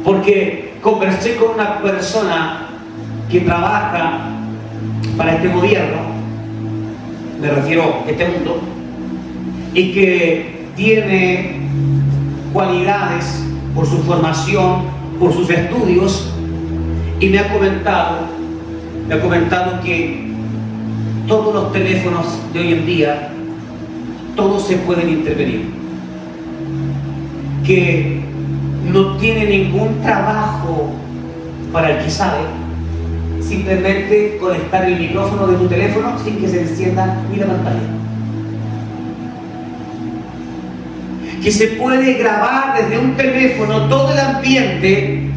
porque conversé con una persona que trabaja para este gobierno, me refiero a este mundo, y que tiene cualidades por su formación, por sus estudios, y me ha comentado que todos los teléfonos de hoy en día, todos se pueden intervenir, que no tiene ningún trabajo para el que sabe, simplemente conectar el micrófono de tu teléfono sin que se encienda ni la pantalla. Que se puede grabar desde un teléfono todo el ambiente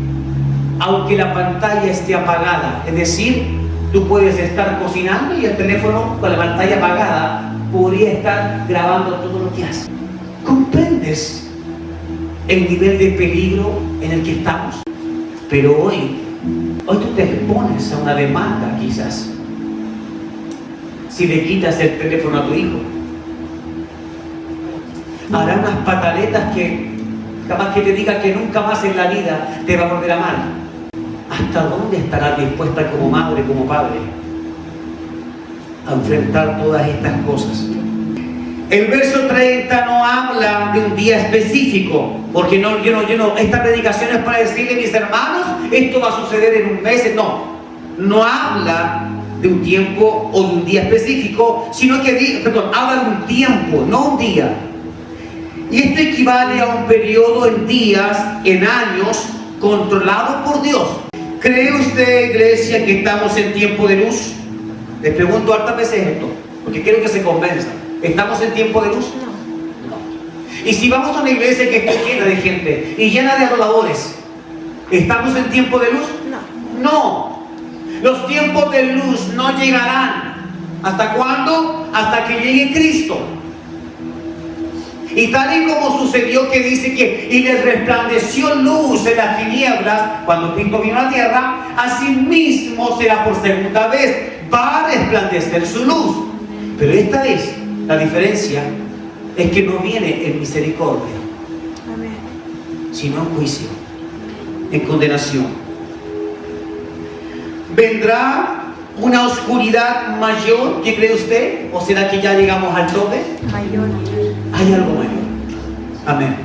aunque la pantalla esté apagada. Es decir, tú puedes estar cocinando y el teléfono con la pantalla apagada podría estar grabando todo lo que haces. ¿Comprendes el nivel de peligro en el que estamos? Pero hoy tú te expones a una demanda quizás si le quitas el teléfono a tu hijo. Hará unas pataletas que capaz que te diga que nunca más en la vida te va a volver a amar. ¿Hasta dónde estarás dispuesta como madre, como padre, a enfrentar todas estas cosas? El verso 30 no habla de un día específico, porque esta predicación es para decirle, mis hermanos, esto va a suceder en un mes. No habla de un tiempo o de un día específico, sino que, habla de un tiempo, no un día. Y esto equivale a un periodo en días, en años, controlado por Dios. ¿Cree usted, iglesia, que estamos en tiempo de luz? Les pregunto hartas veces esto, porque quiero que se convenzan. ¿Estamos en tiempo de luz? No. Y si vamos a una iglesia que está llena de gente y llena de adoradores, ¿estamos en tiempo de luz? No. Los tiempos de luz no llegarán. ¿Hasta cuándo? Hasta que llegue Cristo. Y tal y como sucedió que dice que y les resplandeció luz en las tinieblas cuando Cristo vino a la tierra, así mismo será por segunda vez. Va a resplandecer su luz. Pero esta vez la diferencia es que no viene en misericordia, sino en juicio, en condenación. ¿Vendrá una oscuridad mayor que cree usted? ¿O será que ya llegamos al tope? Mayor. Hay algo mayor. Amén.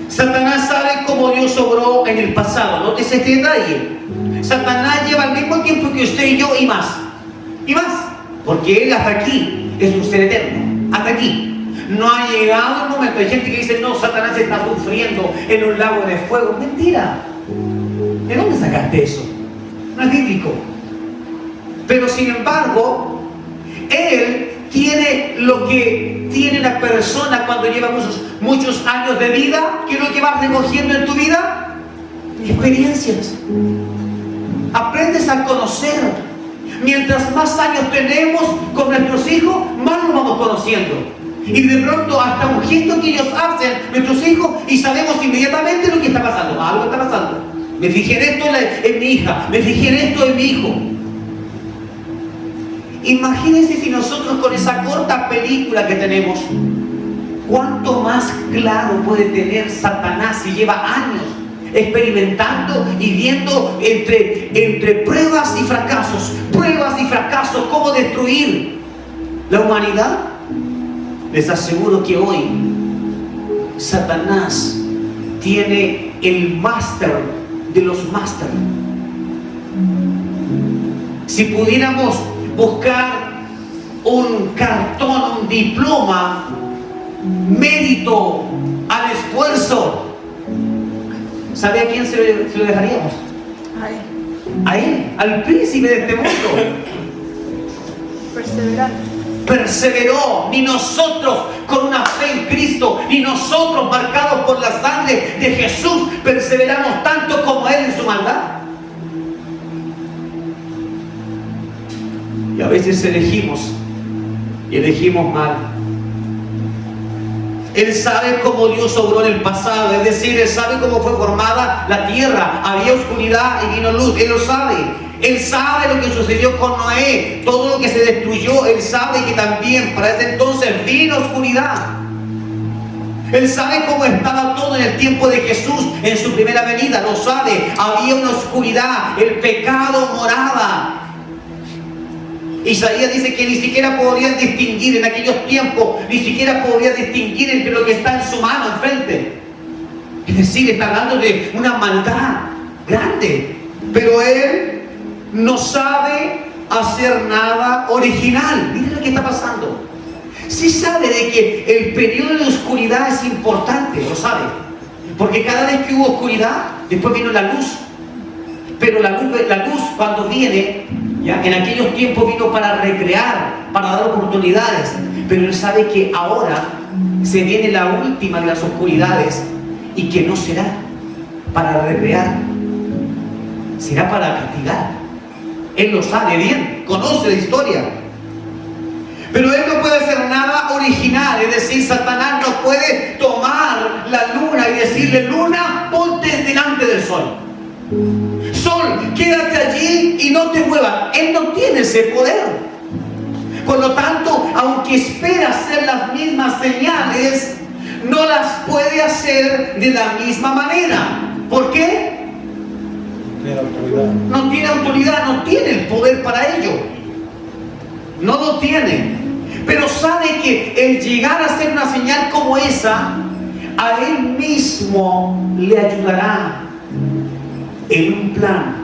Satanás sabe cómo Dios obró en el pasado. Nótese este detalle. Satanás lleva el mismo tiempo que usted y yo y más. Y más. Porque él hasta aquí es un ser eterno. Hasta aquí. No ha llegado el momento. Hay gente que dice, no, Satanás está sufriendo en un lago de fuego. Mentira. ¿De dónde sacaste eso? No es bíblico. Pero sin embargo, él tiene lo que tiene la persona cuando lleva muchos años de vida. ¿Qué es lo que vas recogiendo en tu vida? Experiencias. Aprendes a conocer. Mientras más años tenemos con nuestros hijos, más los vamos conociendo. Y de pronto hasta un gesto que ellos hacen, nuestros hijos, y sabemos inmediatamente lo que está pasando. Algo está pasando. Me fijé en esto en mi hija, me fijé en esto en mi hijo. Imagínense si nosotros con esa corta película que tenemos, cuánto más claro puede tener Satanás si lleva años experimentando y viendo entre pruebas y fracasos, cómo destruir la humanidad. Les aseguro que hoy Satanás tiene el máster de los máster. Si pudiéramos buscar un cartón, un diploma, mérito al esfuerzo, ¿sabe a quién se lo dejaríamos? A él, al príncipe de este mundo. Perseveró. Ni nosotros con una fe en Cristo, ni nosotros marcados por la sangre de Jesús, perseveramos tanto como él en su maldad. Y a veces elegimos mal. Él sabe cómo Dios obró en el pasado, es decir, Él sabe cómo fue formada la tierra. Había oscuridad y vino luz. Él lo sabe. Él sabe lo que sucedió con Noé, todo lo que se destruyó. Él sabe que también para ese entonces vino oscuridad. Él sabe cómo estaba todo en el tiempo de Jesús en su primera venida. Lo sabe. Había una oscuridad. El pecado moraba. Isaías dice que ni siquiera podrían distinguir en aquellos tiempos, ni siquiera podría distinguir entre lo que está en su mano enfrente. Es decir, está hablando de una maldad grande. Pero él no sabe hacer nada original. Miren lo que está pasando. Sí sabe de que el periodo de oscuridad es importante, lo sabe. Porque cada vez que hubo oscuridad, después vino la luz. Pero la luz cuando viene, ¿ya? En aquellos tiempos vino para recrear, para dar oportunidades. Pero él sabe que ahora se viene la última de las oscuridades y que no será para recrear, será para castigar. Él lo sabe bien, conoce la historia. Pero él no puede hacer nada original, es decir, Satanás no puede tomar la luna y decirle: luna, ponte delante del sol. Sol, quédate allí y no te muevas. Él no tiene ese poder. Por lo tanto, aunque espera hacer las mismas señales, no las puede hacer de la misma manera. ¿Por qué? Tiene autoridad. No tiene autoridad, no tiene el poder para ello. No lo tiene. Pero sabe que el llegar a hacer una señal como esa, a él mismo le ayudará en un plan,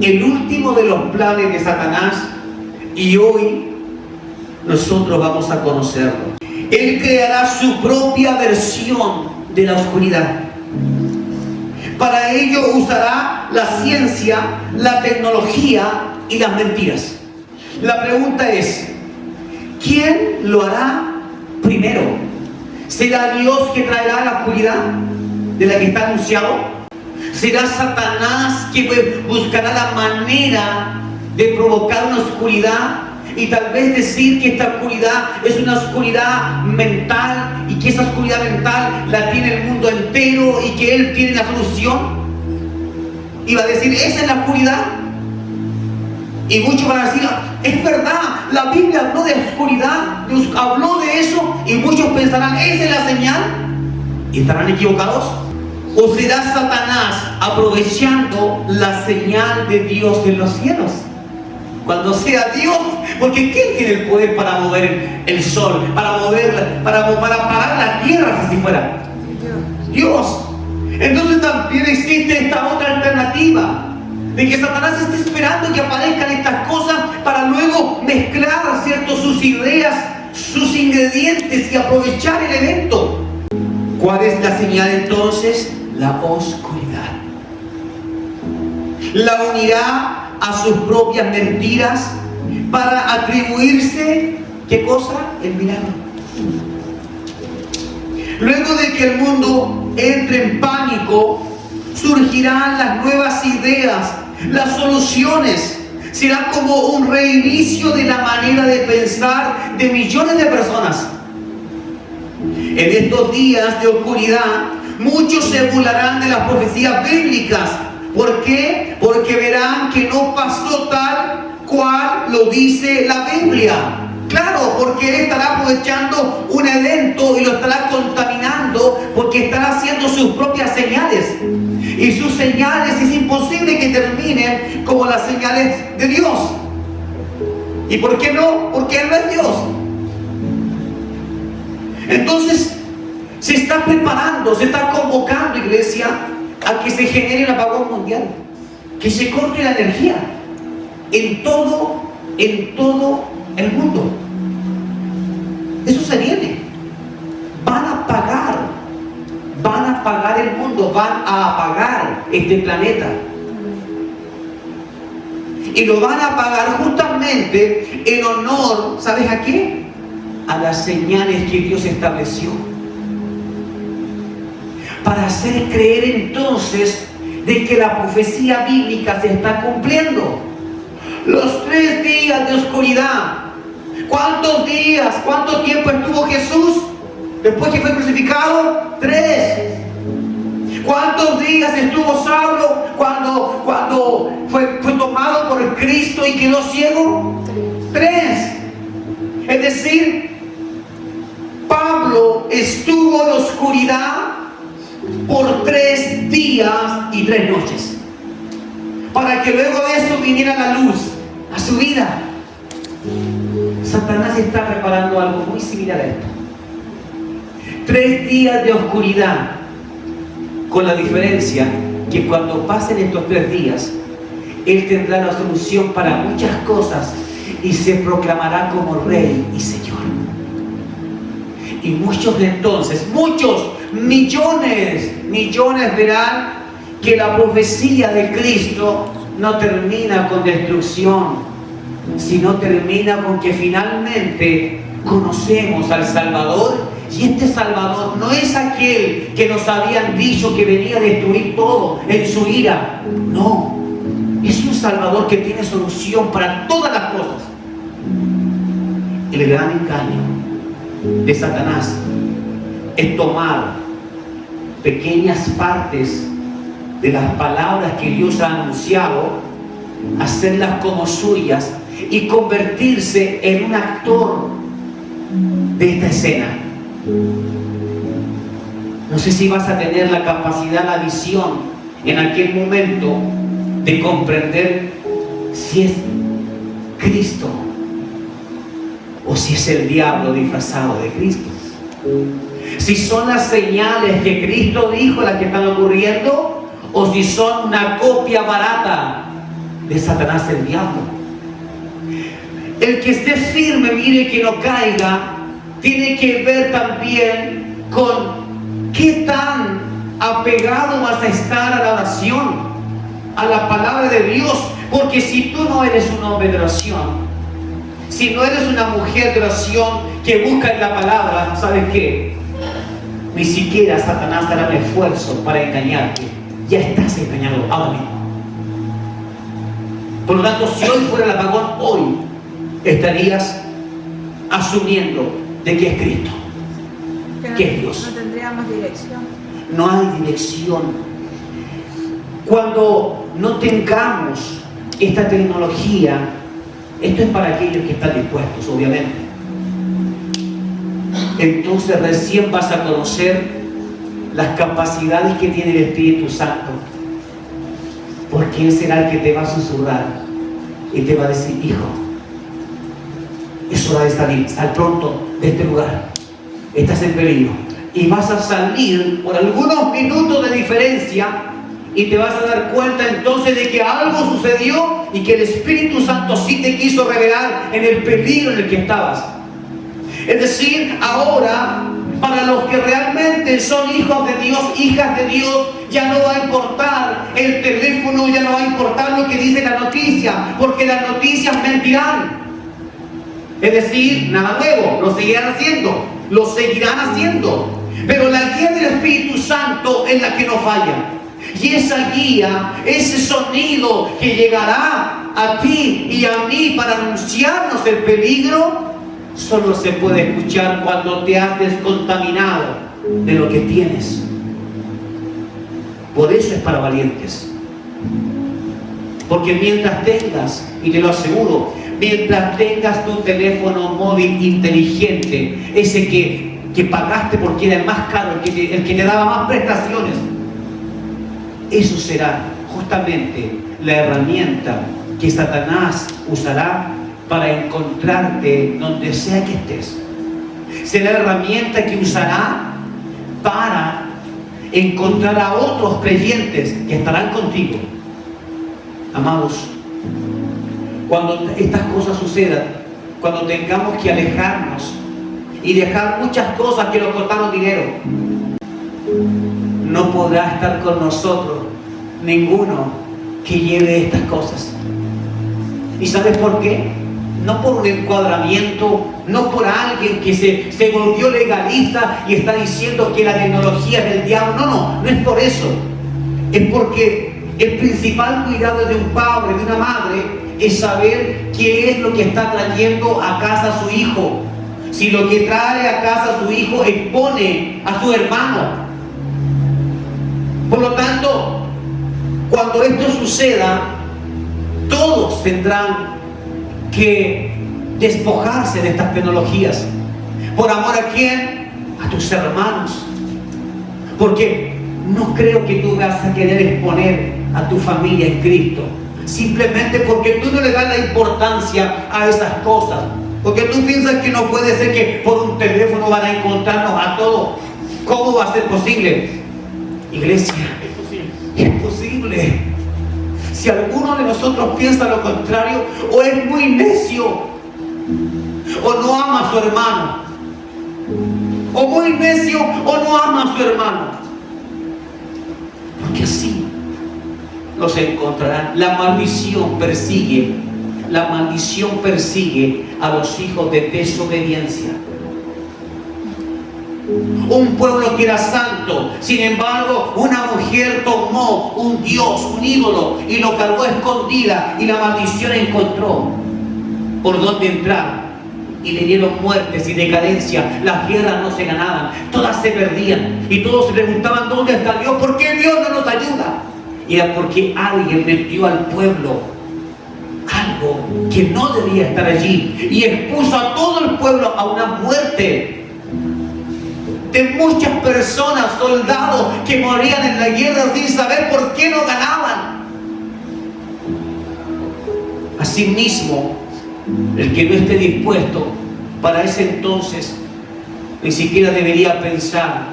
el último de los planes de Satanás, y hoy nosotros vamos a conocerlo. Él creará su propia versión de la oscuridad. Para ello usará la ciencia, la tecnología y las mentiras. La pregunta es, ¿quién lo hará primero? ¿Será Dios que traerá la oscuridad de la que está anunciado? ¿Será Satanás que buscará la manera de provocar una oscuridad y tal vez decir que esta oscuridad es una oscuridad mental y que esa oscuridad mental la tiene el mundo entero y que él tiene la solución? Y va a decir, esa es la oscuridad. Y muchos van a decir, es verdad, la Biblia habló de oscuridad, Dios habló de eso, y muchos pensarán, esa es la señal, y estarán equivocados. ¿O será Satanás aprovechando la señal de Dios en los cielos? Cuando sea Dios, porque ¿quién tiene el poder para mover el sol, para parar la tierra si fuera? Dios. Entonces también existe esta otra alternativa, de que Satanás esté esperando que aparezcan estas cosas para luego mezclar, ¿cierto?, sus ideas, sus ingredientes y aprovechar el evento. ¿Cuál es la señal entonces? La oscuridad. La unirá a sus propias mentiras para atribuirse, ¿qué cosa? El milagro. Luego de que el mundo entre en pánico, surgirán las nuevas ideas, las soluciones. Será como un reinicio de la manera de pensar de millones de personas. En estos días de oscuridad, muchos se burlarán de las profecías bíblicas. ¿Por qué? Porque verán que no pasó tal cual lo dice la Biblia. Claro, porque él estará aprovechando un evento y lo estará contaminando, porque estará haciendo sus propias señales. Y sus señales es imposible que terminen como las señales de Dios. ¿Y por qué no? Porque Él no es Dios. Entonces, se está preparando, se está convocando, iglesia, a que se genere un apagón mundial, que se corte la energía en todo el mundo. Eso se viene. Van a apagar el mundo, van a apagar este planeta. Y lo van a apagar justamente en honor, ¿sabes a qué? A las señales que Dios estableció. Para hacer creer entonces de que la profecía bíblica se está cumpliendo. Los 3 días de oscuridad. ¿Cuántos días? ¿Cuánto tiempo estuvo Jesús después que fue crucificado? 3. ¿Cuántos días estuvo Saulo cuando fue tomado por Cristo y quedó ciego? 3. Es decir, Pablo estuvo en oscuridad por 3 días y 3 noches, para que luego de eso viniera la luz a su vida. Satanás está preparando algo muy similar a esto. 3 días de oscuridad, con la diferencia que cuando pasen estos 3 días, Él tendrá la solución para muchas cosas y se proclamará como Rey y Señor. Y muchos entonces, millones verán que la profecía de Cristo no termina con destrucción, sino termina con que finalmente conocemos al Salvador. Y este Salvador no es aquel que nos habían dicho que venía a destruir todo en su ira. No, es un Salvador que tiene solución para todas las cosas. El gran engaño de Satanás es tomar pequeñas partes de las palabras que Dios ha anunciado, hacerlas como suyas y convertirse en un actor de esta escena. No sé si vas a tener la capacidad, la visión en aquel momento de comprender si es Cristo o si es el diablo disfrazado de Cristo. Si son las señales que Cristo dijo las que están ocurriendo o si son una copia barata de Satanás el diablo. El que esté firme, mire que no caiga, tiene que ver también con qué tan apegado vas a estar a la oración, a la palabra de Dios. Porque si tú no eres un hombre de oración, si no eres una mujer de oración que busca en la palabra, ¿sabes qué? Ni siquiera Satanás hará un esfuerzo para engañarte. Ya estás engañado ahora mismo. Por lo tanto, si hoy fuera el apagón, hoy estarías asumiendo de que es Cristo, que es Dios. No tendríamos dirección. No hay dirección. Cuando no tengamos esta tecnología, esto es para aquellos que están dispuestos, obviamente. Entonces recién vas a conocer las capacidades que tiene el Espíritu Santo. Porque Él será el que te va a susurrar y te va a decir: hijo, es hora de salir, sal pronto de este lugar, estás en peligro. Y vas a salir por algunos minutos de diferencia y te vas a dar cuenta entonces de que algo sucedió y que el Espíritu Santo sí te quiso revelar en el peligro en el que estabas. Es decir, ahora, para los que realmente son hijos de Dios, hijas de Dios, ya no va a importar el teléfono, ya no va a importar lo que dice la noticia, porque las noticias mentirán. Es decir, nada nuevo, lo seguirán haciendo, lo seguirán haciendo. Pero la guía del Espíritu Santo es la que no falla. Y esa guía, ese sonido que llegará a ti y a mí para anunciarnos el peligro, solo se puede escuchar cuando te has descontaminado de lo que tienes. Por eso es para valientes. Porque mientras tengas, y te lo aseguro, mientras tengas tu teléfono móvil inteligente, ese que pagaste porque era el más caro, el que te daba más prestaciones, eso será justamente la herramienta que Satanás usará para encontrarte donde sea que estés. Será la herramienta que usará para encontrar a otros creyentes que estarán contigo. Amados, cuando estas cosas sucedan, cuando tengamos que alejarnos y dejar muchas cosas que nos costaron dinero, no podrá estar con nosotros ninguno que lleve estas cosas. ¿Y sabes por qué? No por un encuadramiento, no por alguien que se volvió legalista y está diciendo que la tecnología es del diablo. No es por eso. Es porque el principal cuidado de un padre, de una madre, es saber qué es lo que está trayendo a casa a su hijo. Si lo que trae a casa a su hijo expone a su hermano. Por lo tanto, cuando esto suceda, todos tendrán que despojarse de estas tecnologías. ¿Por amor a quién? A tus hermanos. Porque no creo que tú vas a querer exponer a tu familia en Cristo simplemente porque tú no le das la importancia a esas cosas. Porque tú piensas que no puede ser que por un teléfono van a encontrarnos a todos. ¿Cómo va a ser posible? Iglesia, es posible. Si alguno de nosotros piensa lo contrario, o es muy necio, o no ama a su hermano, o muy necio, o no ama a su hermano, porque así los encontrarán. La maldición persigue a los hijos de desobediencia. Un pueblo que era santo, sin embargo, una mujer tomó un dios, un ídolo, y lo cargó a escondida, y la maldición encontró por dónde entrar, y le dieron muertes y decadencia. Las guerras no se ganaban, todas se perdían, y todos se preguntaban: ¿dónde está Dios? ¿Por qué Dios no nos ayuda? Y era porque alguien metió al pueblo algo que no debía estar allí, y expuso a todo el pueblo a una muerte. de muchas personas, soldados que morían en la guerra sin saber por qué no ganaban. Asimismo, el que no esté dispuesto para ese entonces, ni siquiera debería pensar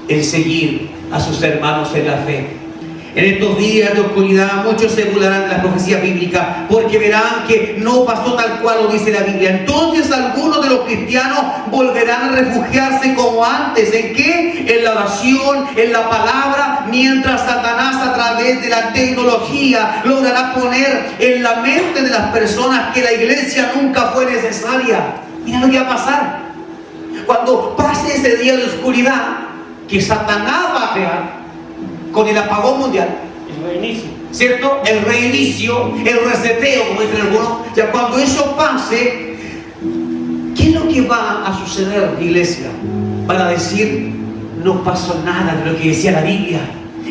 en seguir a sus hermanos en la fe. En estos días de oscuridad muchos se burlarán de las profecías bíblicas, porque verán que no pasó tal cual lo dice la Biblia. Entonces algunos de los cristianos volverán a refugiarse como antes. ¿En qué? En la oración, en la palabra, mientras Satanás a través de la tecnología logrará poner en la mente de las personas que la iglesia nunca fue necesaria. Mira lo que va a pasar cuando pase ese día de oscuridad que Satanás va a crear con el apagón mundial, El reinicio. ¿cierto? El reinicio, el reseteo, como dicen algunos. Ya cuando eso pase, ¿qué es lo que va a suceder, iglesia? Van a decir, no pasó nada de lo que decía la Biblia.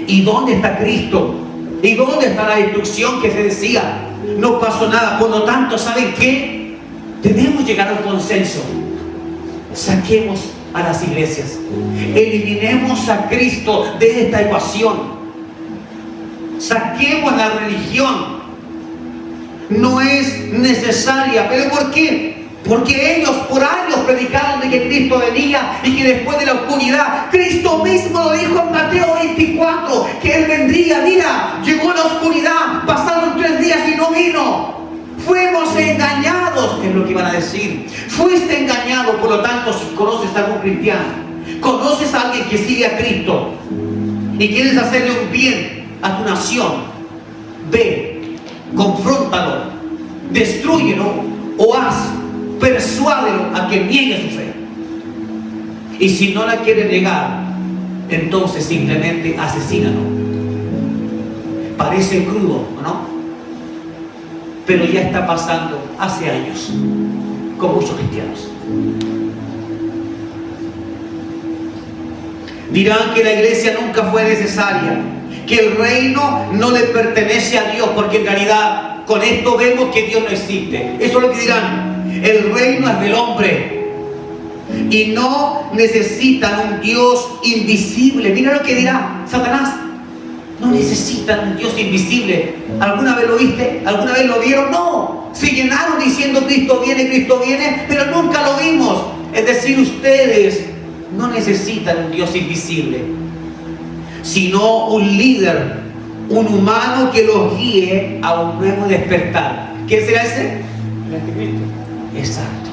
¿Y dónde está Cristo? ¿Y dónde está la instrucción que se decía? No pasó nada. Por lo tanto, ¿saben qué? Debemos llegar a un consenso. Saquemos a las iglesias, eliminemos a Cristo de esta ecuación, saquemos la religión, no es necesaria. ¿Pero por qué? Porque ellos por años predicaron de que Cristo venía y que después de la oscuridad, Cristo mismo lo dijo en Mateo 24, que Él vendría. Mira, llegó la oscuridad, pasaron 3 días y no vino. Fuimos engañados, es lo que iban a decir. Fuiste engañado. Por lo tanto, si conoces a algún cristiano, conoces a alguien que sigue a Cristo y quieres hacerle un bien a tu nación, ve, confróntalo, destrúyelo o persuádelo a que niegue su fe. Y si no la quiere negar, entonces simplemente asesínalo. Parece crudo, ¿no? Pero ya está pasando hace años con muchos cristianos. Dirán que la iglesia nunca fue necesaria, que el reino no le pertenece a Dios, porque en realidad con esto vemos que Dios no existe. Eso es lo que dirán. El reino es del hombre y no necesitan un Dios invisible. Mira lo que dirá Satanás. No necesitan un Dios invisible. ¿Alguna vez lo viste? ¿Alguna vez lo vieron? No. Se llenaron diciendo Cristo viene, pero nunca lo vimos. Es decir, ustedes no necesitan un Dios invisible, sino un líder, un humano que los guíe a un nuevo despertar. ¿Quién será ese? El anticristo. Exacto.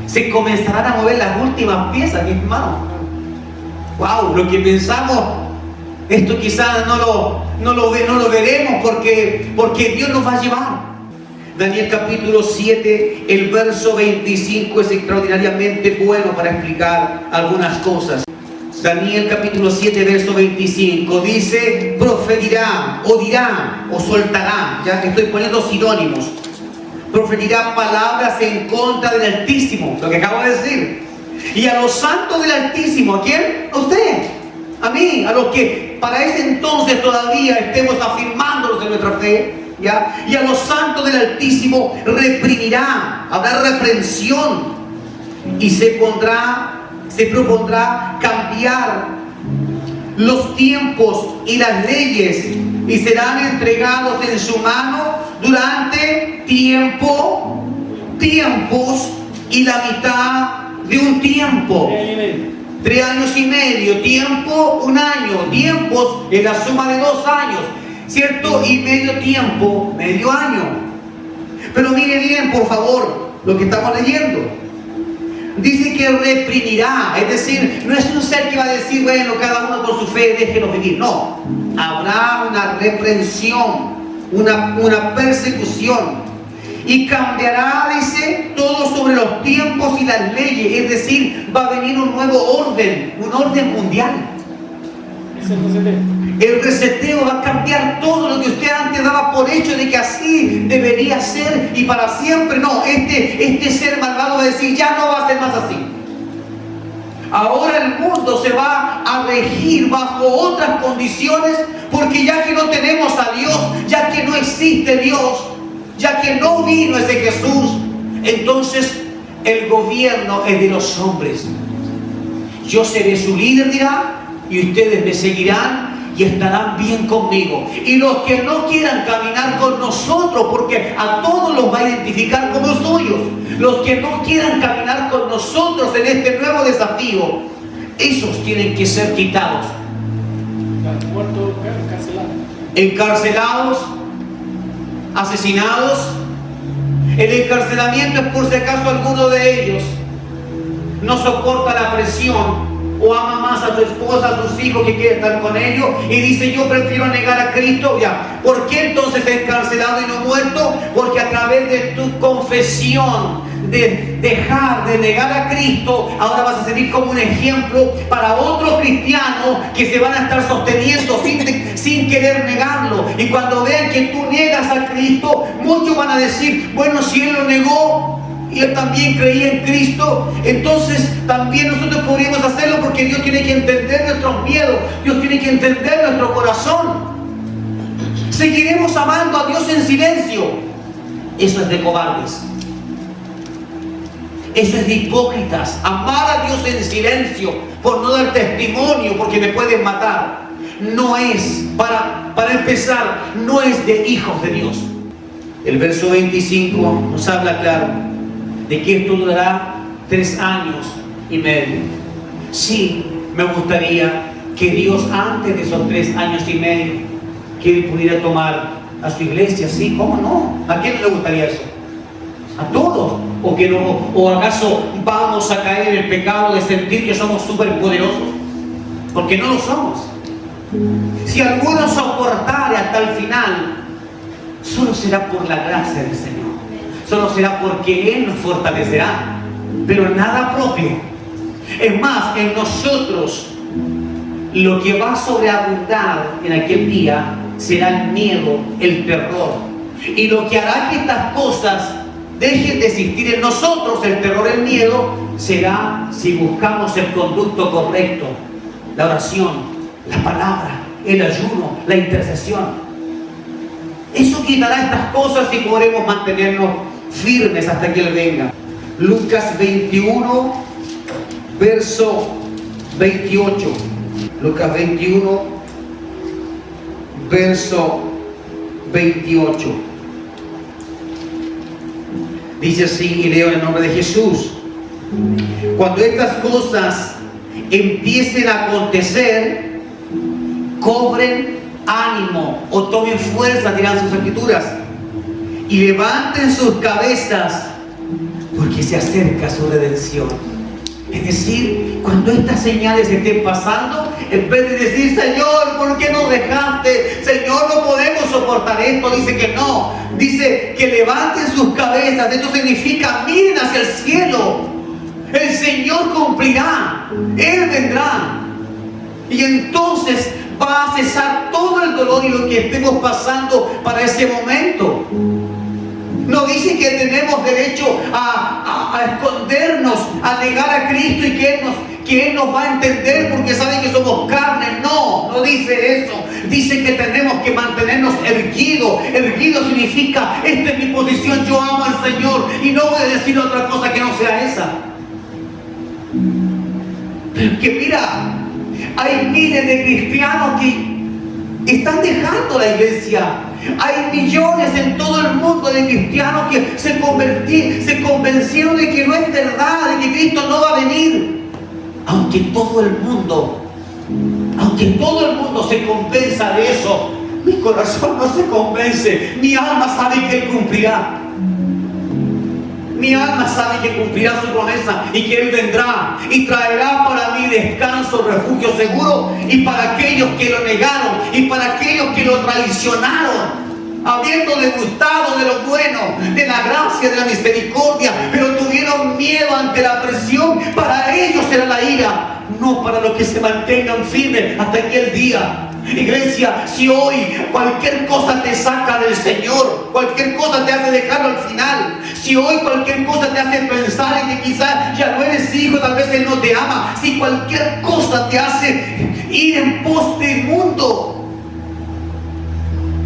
Se comenzarán a mover las últimas piezas, mis hermanos. Wow, lo que pensamos, esto quizás no lo veremos porque Dios nos va a llevar. Daniel capítulo 7, el verso 25 es extraordinariamente bueno para explicar algunas cosas. Daniel capítulo 7, verso 25 dice: proferirá, o dirá, o soltará. Ya que estoy poniendo sinónimos. Proferirá palabras en contra del Altísimo, lo que acabo de decir. Y a los santos del Altísimo, ¿a quién? A usted, a mí, a los que para ese entonces todavía estemos afirmándonos en nuestra fe, ¿ya? Y a los santos del Altísimo reprimirá, habrá reprensión, y se propondrá cambiar los tiempos y las leyes, y serán entregados en su mano durante tiempos y la mitad de un tiempo. 3 años y medio, tiempo 1 año, tiempos en la suma de 2 años, ¿cierto? Y medio tiempo, medio año. Pero mire bien, por favor, lo que estamos leyendo. Dice que reprimirá, es decir, no es un ser que va a decir, bueno, cada uno con su fe, déjenos vivir. No, habrá una reprensión, una persecución. Y cambiará, dice, todo sobre los tiempos y las leyes. Es decir, va a venir un nuevo orden, un orden mundial. Es el reseteo. El reseteo va a cambiar todo lo que usted antes daba por hecho de que así debería ser y para siempre. No, este ser malvado va a decir, ya no va a ser más así. Ahora el mundo se va a regir bajo otras condiciones, porque ya que no tenemos a Dios, ya que no existe Dios, ya que no vino ese Jesús, entonces el gobierno es de los hombres. Yo seré su líder, dirá, y ustedes me seguirán y estarán bien conmigo. Y los que no quieran caminar con nosotros, porque a todos los va a identificar como suyos, los que no quieran caminar con nosotros en este nuevo desafío, esos tienen que ser quitados. Muerto, encarcelado. Encarcelados, asesinados. El encarcelamiento es por si acaso alguno de ellos no soporta la presión o ama más a su esposa, a sus hijos, que quiere estar con ellos, y dice: yo prefiero negar a Cristo. Ya, ¿por qué entonces encarcelado y no muerto? Porque a través de tu confesión, de dejar de negar a Cristo, ahora vas a servir como un ejemplo para otros cristianos que se van a estar sosteniendo sin querer negarlo. Y cuando vean que tú niegas a Cristo, muchos van a decir: bueno, si Él lo negó y Él también creía en Cristo, entonces también nosotros podríamos hacerlo, porque Dios tiene que entender nuestros miedos, Dios tiene que entender nuestro corazón. Seguiremos amando a Dios en silencio. Eso es de cobardes. Eso es de hipócritas. Amar a Dios en silencio por no dar testimonio, porque me pueden matar, no es, para empezar, no es de hijos de Dios. El verso 25 nos habla claro de que esto durará 3 años y medio. Sí, me gustaría que Dios, antes de esos 3 años y medio, que Él pudiera tomar a su iglesia. Sí, ¿cómo no? ¿A quién no le gustaría eso? A todos. ¿O acaso vamos a caer en el pecado de sentir que somos súper poderosos? Porque no lo somos. Si alguno soportare hasta el final, solo será por la gracia del Señor. Solo será porque Él nos fortalecerá, pero nada propio. Es más, en nosotros lo que va a sobreabundar en aquel día será el miedo, el terror. Y lo que hará que estas cosas dejen de existir en nosotros, el terror, el miedo, será si buscamos el conducto correcto: la oración, la palabra, el ayuno, la intercesión. Eso quitará estas cosas y podremos mantenernos firmes hasta que Él venga. Lucas 21, verso 28. Lucas 21, verso 28. Dice así, y leo en el nombre de Jesús: cuando estas cosas empiecen a acontecer, cobren ánimo o tomen fuerza, dirán sus escrituras, y levanten sus cabezas, porque se acerca su redención. Es decir, cuando estas señales estén pasando, en vez de decir: Señor, ¿por qué nos dejaste? Señor, no podemos soportar esto, dice que no. Dice que levanten sus cabezas. Esto significa: miren hacia el cielo. El Señor cumplirá, Él vendrá, y entonces va a cesar todo el dolor y lo que estemos pasando para ese momento. No dice que tenemos derecho a escondernos, a negar a Cristo, y que Él nos va a entender porque sabe que somos carne. No dice eso. Dice que tenemos que mantenernos erguidos. Erguido significa: esta es mi posición, yo amo al Señor y no voy a decir otra cosa que no sea esa. Pero que mira, hay miles de cristianos que están dejando la iglesia. Hay millones en todo el mundo de cristianos que se convencieron de que no es verdad, de que Cristo no va a venir. Aunque todo el mundo se convenza de eso, mi corazón no se convence. Mi alma sabe que Él cumplirá. Mi alma sabe que cumplirá su promesa y que Él vendrá y traerá para mí descanso, refugio seguro, y para aquellos que lo negaron y para aquellos que lo traicionaron, habiendo degustado de lo bueno, de la gracia, de la misericordia, pero tuvieron miedo ante la presión. Para ellos será la ira, no para los que se mantengan firmes hasta aquel día. Iglesia, si hoy cualquier cosa te saca del Señor, cualquier cosa te hace dejarlo al final, si hoy cualquier cosa te hace pensar en que quizás ya no eres hijo, tal vez Él no te ama, si cualquier cosa te hace ir en pos del mundo,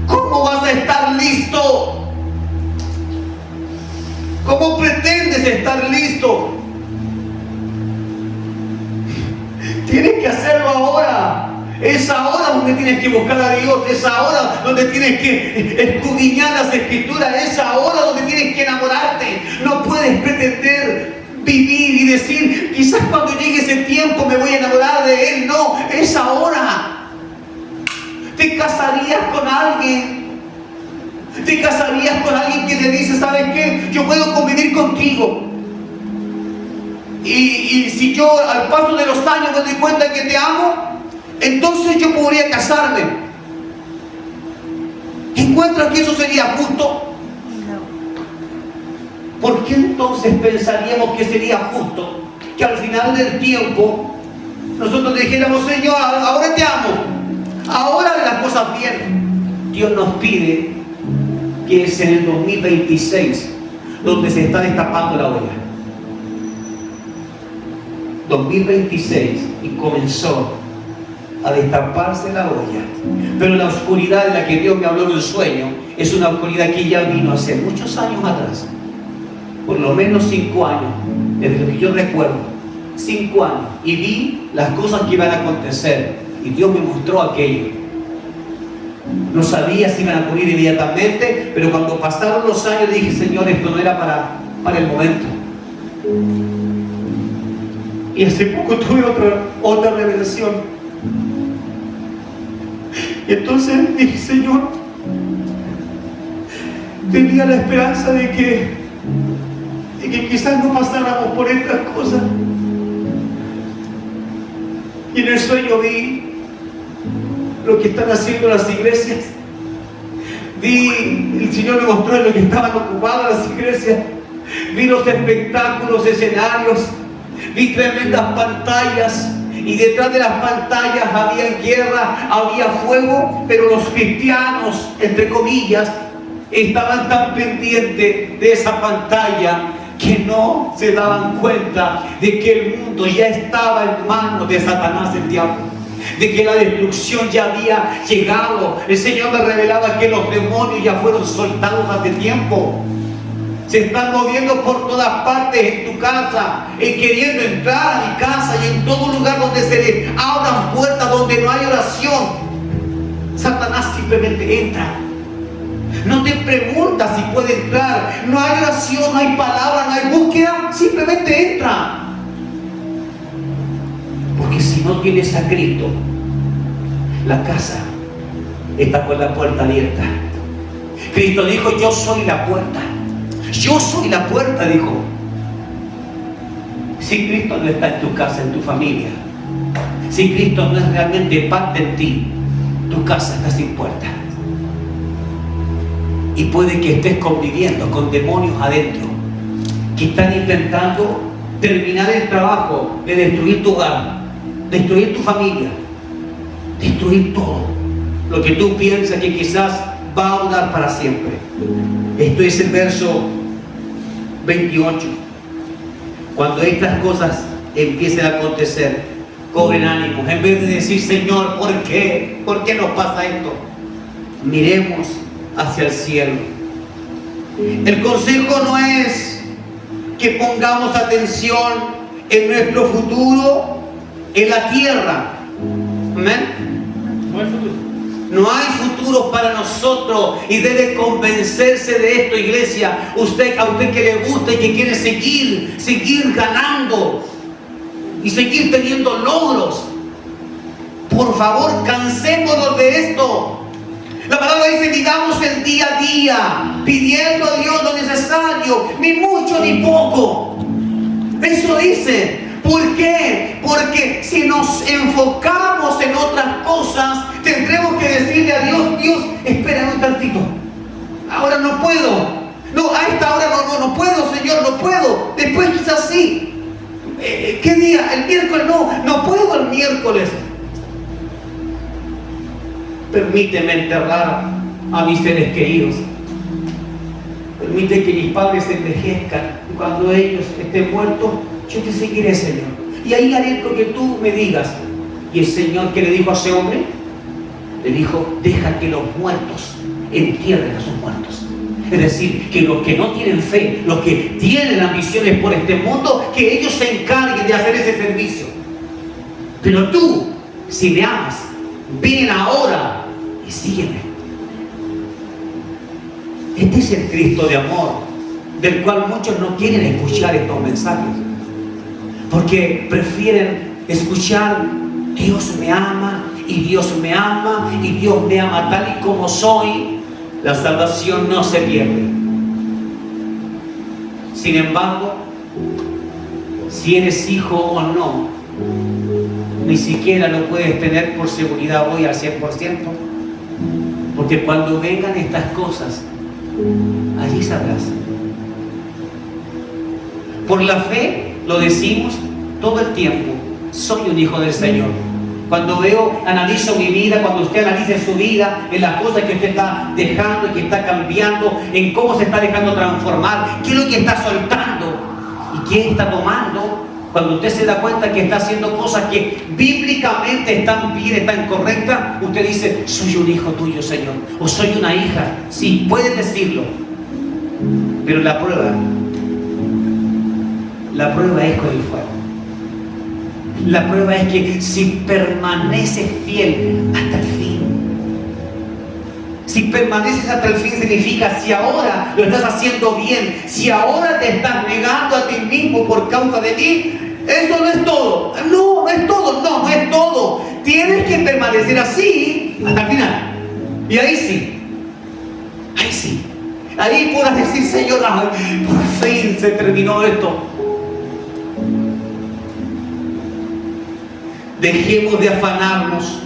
¿cómo vas a estar listo? ¿Cómo pretendes estar listo? Tienes que hacerlo ahora. Es ahora donde tienes que buscar a Dios. Es ahora donde tienes que escudriñar las Escrituras. Es ahora donde tienes que enamorarte. No puedes pretender vivir y decir, quizás cuando llegue ese tiempo me voy a enamorar de Él. No, es ahora. Te casarías con alguien. Te casarías con alguien que te dice, ¿sabes qué? Yo puedo convivir contigo. Y si yo al paso de los años me doy cuenta que te amo, entonces yo podría casarme. ¿Encuentras que eso sería justo? ¿Por qué entonces pensaríamos que sería justo que al final del tiempo nosotros dijéramos, Señor, ahora te amo, ahora las cosas bien? Dios nos pide que es en el 2026 donde se está destapando la olla. 2026 y comenzó a destaparse la olla. Pero la oscuridad de la que Dios me habló en un sueño es una oscuridad que ya vino hace muchos años atrás, por lo menos 5 años, desde lo que yo recuerdo, 5 años, y vi las cosas que iban a acontecer y Dios me mostró aquello. No sabía si iban a ocurrir inmediatamente, pero cuando pasaron los años dije, Señor, esto no era para el momento. Y hace poco tuve otra revelación. Y entonces dije, Señor, tenía la esperanza de que quizás no pasáramos por estas cosas. Y en el sueño vi lo que están haciendo las iglesias. El Señor me mostró lo que estaban ocupadas las iglesias. Vi los espectáculos, escenarios. Vi tremendas pantallas y detrás de las pantallas había guerra, había fuego, pero los cristianos, entre comillas, estaban tan pendientes de esa pantalla que no se daban cuenta de que el mundo ya estaba en manos de Satanás, el diablo, de que la destrucción ya había llegado. El Señor me revelaba que los demonios ya fueron soltados hace tiempo. Se están moviendo por todas partes en tu casa, queriendo entrar a mi casa y en todo lugar donde se le abran puertas, donde no hay oración. Satanás simplemente entra. No te preguntas si puede entrar. No hay oración, no hay palabra, no hay búsqueda. Simplemente entra. Porque si no tienes a Cristo, la casa está con la puerta abierta. Cristo dijo, yo soy la puerta. Yo soy la puerta, dijo. Si Cristo no está en tu casa, en tu familia, si Cristo no es realmente parte en ti, tu casa está sin puerta. Y puede que estés conviviendo con demonios adentro que están intentando terminar el trabajo de destruir tu hogar, destruir tu familia, destruir todo lo que tú piensas que quizás va a durar para siempre. Esto es el verso 28. Cuando estas cosas empiecen a acontecer, cobren ánimo. En vez de decir, Señor, ¿por qué? ¿Por qué nos pasa esto? Miremos hacia el cielo. El consejo no es que pongamos atención en nuestro futuro en la tierra. ¿Amén? No hay futuro. No hay futuro para nosotros y debe convencerse de esto, iglesia. A usted que le gusta y que quiere seguir ganando y seguir teniendo logros, por favor, cansémonos de esto. La palabra dice, vivamos el día a día, pidiendo a Dios lo necesario, ni mucho ni poco. Eso dice. ¿Por qué? Porque si nos enfocamos en otras cosas, tendremos que decirle a Dios, Dios, espera un tantito. Ahora no puedo. No, a esta hora no puedo, Señor, no puedo. Después quizás sí. ¿Qué día? El miércoles no puedo el miércoles. Permíteme enterrar a mis seres queridos. Permite que mis padres se envejezcan. Y cuando ellos estén muertos, yo te seguiré, Señor. Y ahí haré lo que tú me digas. Y el Señor, ¿qué le dijo a ese hombre? Le dijo, deja que los muertos entierren a sus muertos. Es decir, que los que no tienen fe, los que tienen ambiciones por este mundo, que ellos se encarguen de hacer ese servicio. Pero tú, si me amas, ven ahora y sígueme. Este es el Cristo de amor, del cual muchos no quieren escuchar estos mensajes, porque prefieren escuchar: Dios me ama, y Dios me ama, y Dios me ama tal y como soy. La salvación no se pierde. Sin embargo, si eres hijo o no, ni siquiera lo puedes tener por seguridad hoy al 100%, porque cuando vengan estas cosas, allí sabrás. Por la fe lo decimos todo el tiempo: soy un hijo del Señor. Cuando analizo mi vida, cuando usted analice su vida, en las cosas que usted está dejando y que está cambiando, en cómo se está dejando transformar, qué es lo que está soltando y qué está tomando, cuando usted se da cuenta que está haciendo cosas que bíblicamente están bien, están correctas, usted dice: soy un hijo tuyo, Señor, o soy una hija. Sí, puedes decirlo, pero la prueba es con el fuego. La prueba es que si permaneces fiel hasta el fin. Si permaneces hasta el fin significa: si ahora lo estás haciendo bien, si ahora te estás negando a ti mismo por causa de mí, eso no es todo. No es todo, no es todo. Tienes que permanecer así hasta el final. Y ahí sí, ahí podrás decir: Señor, ay, por fin se terminó esto. Dejemos de afanarnos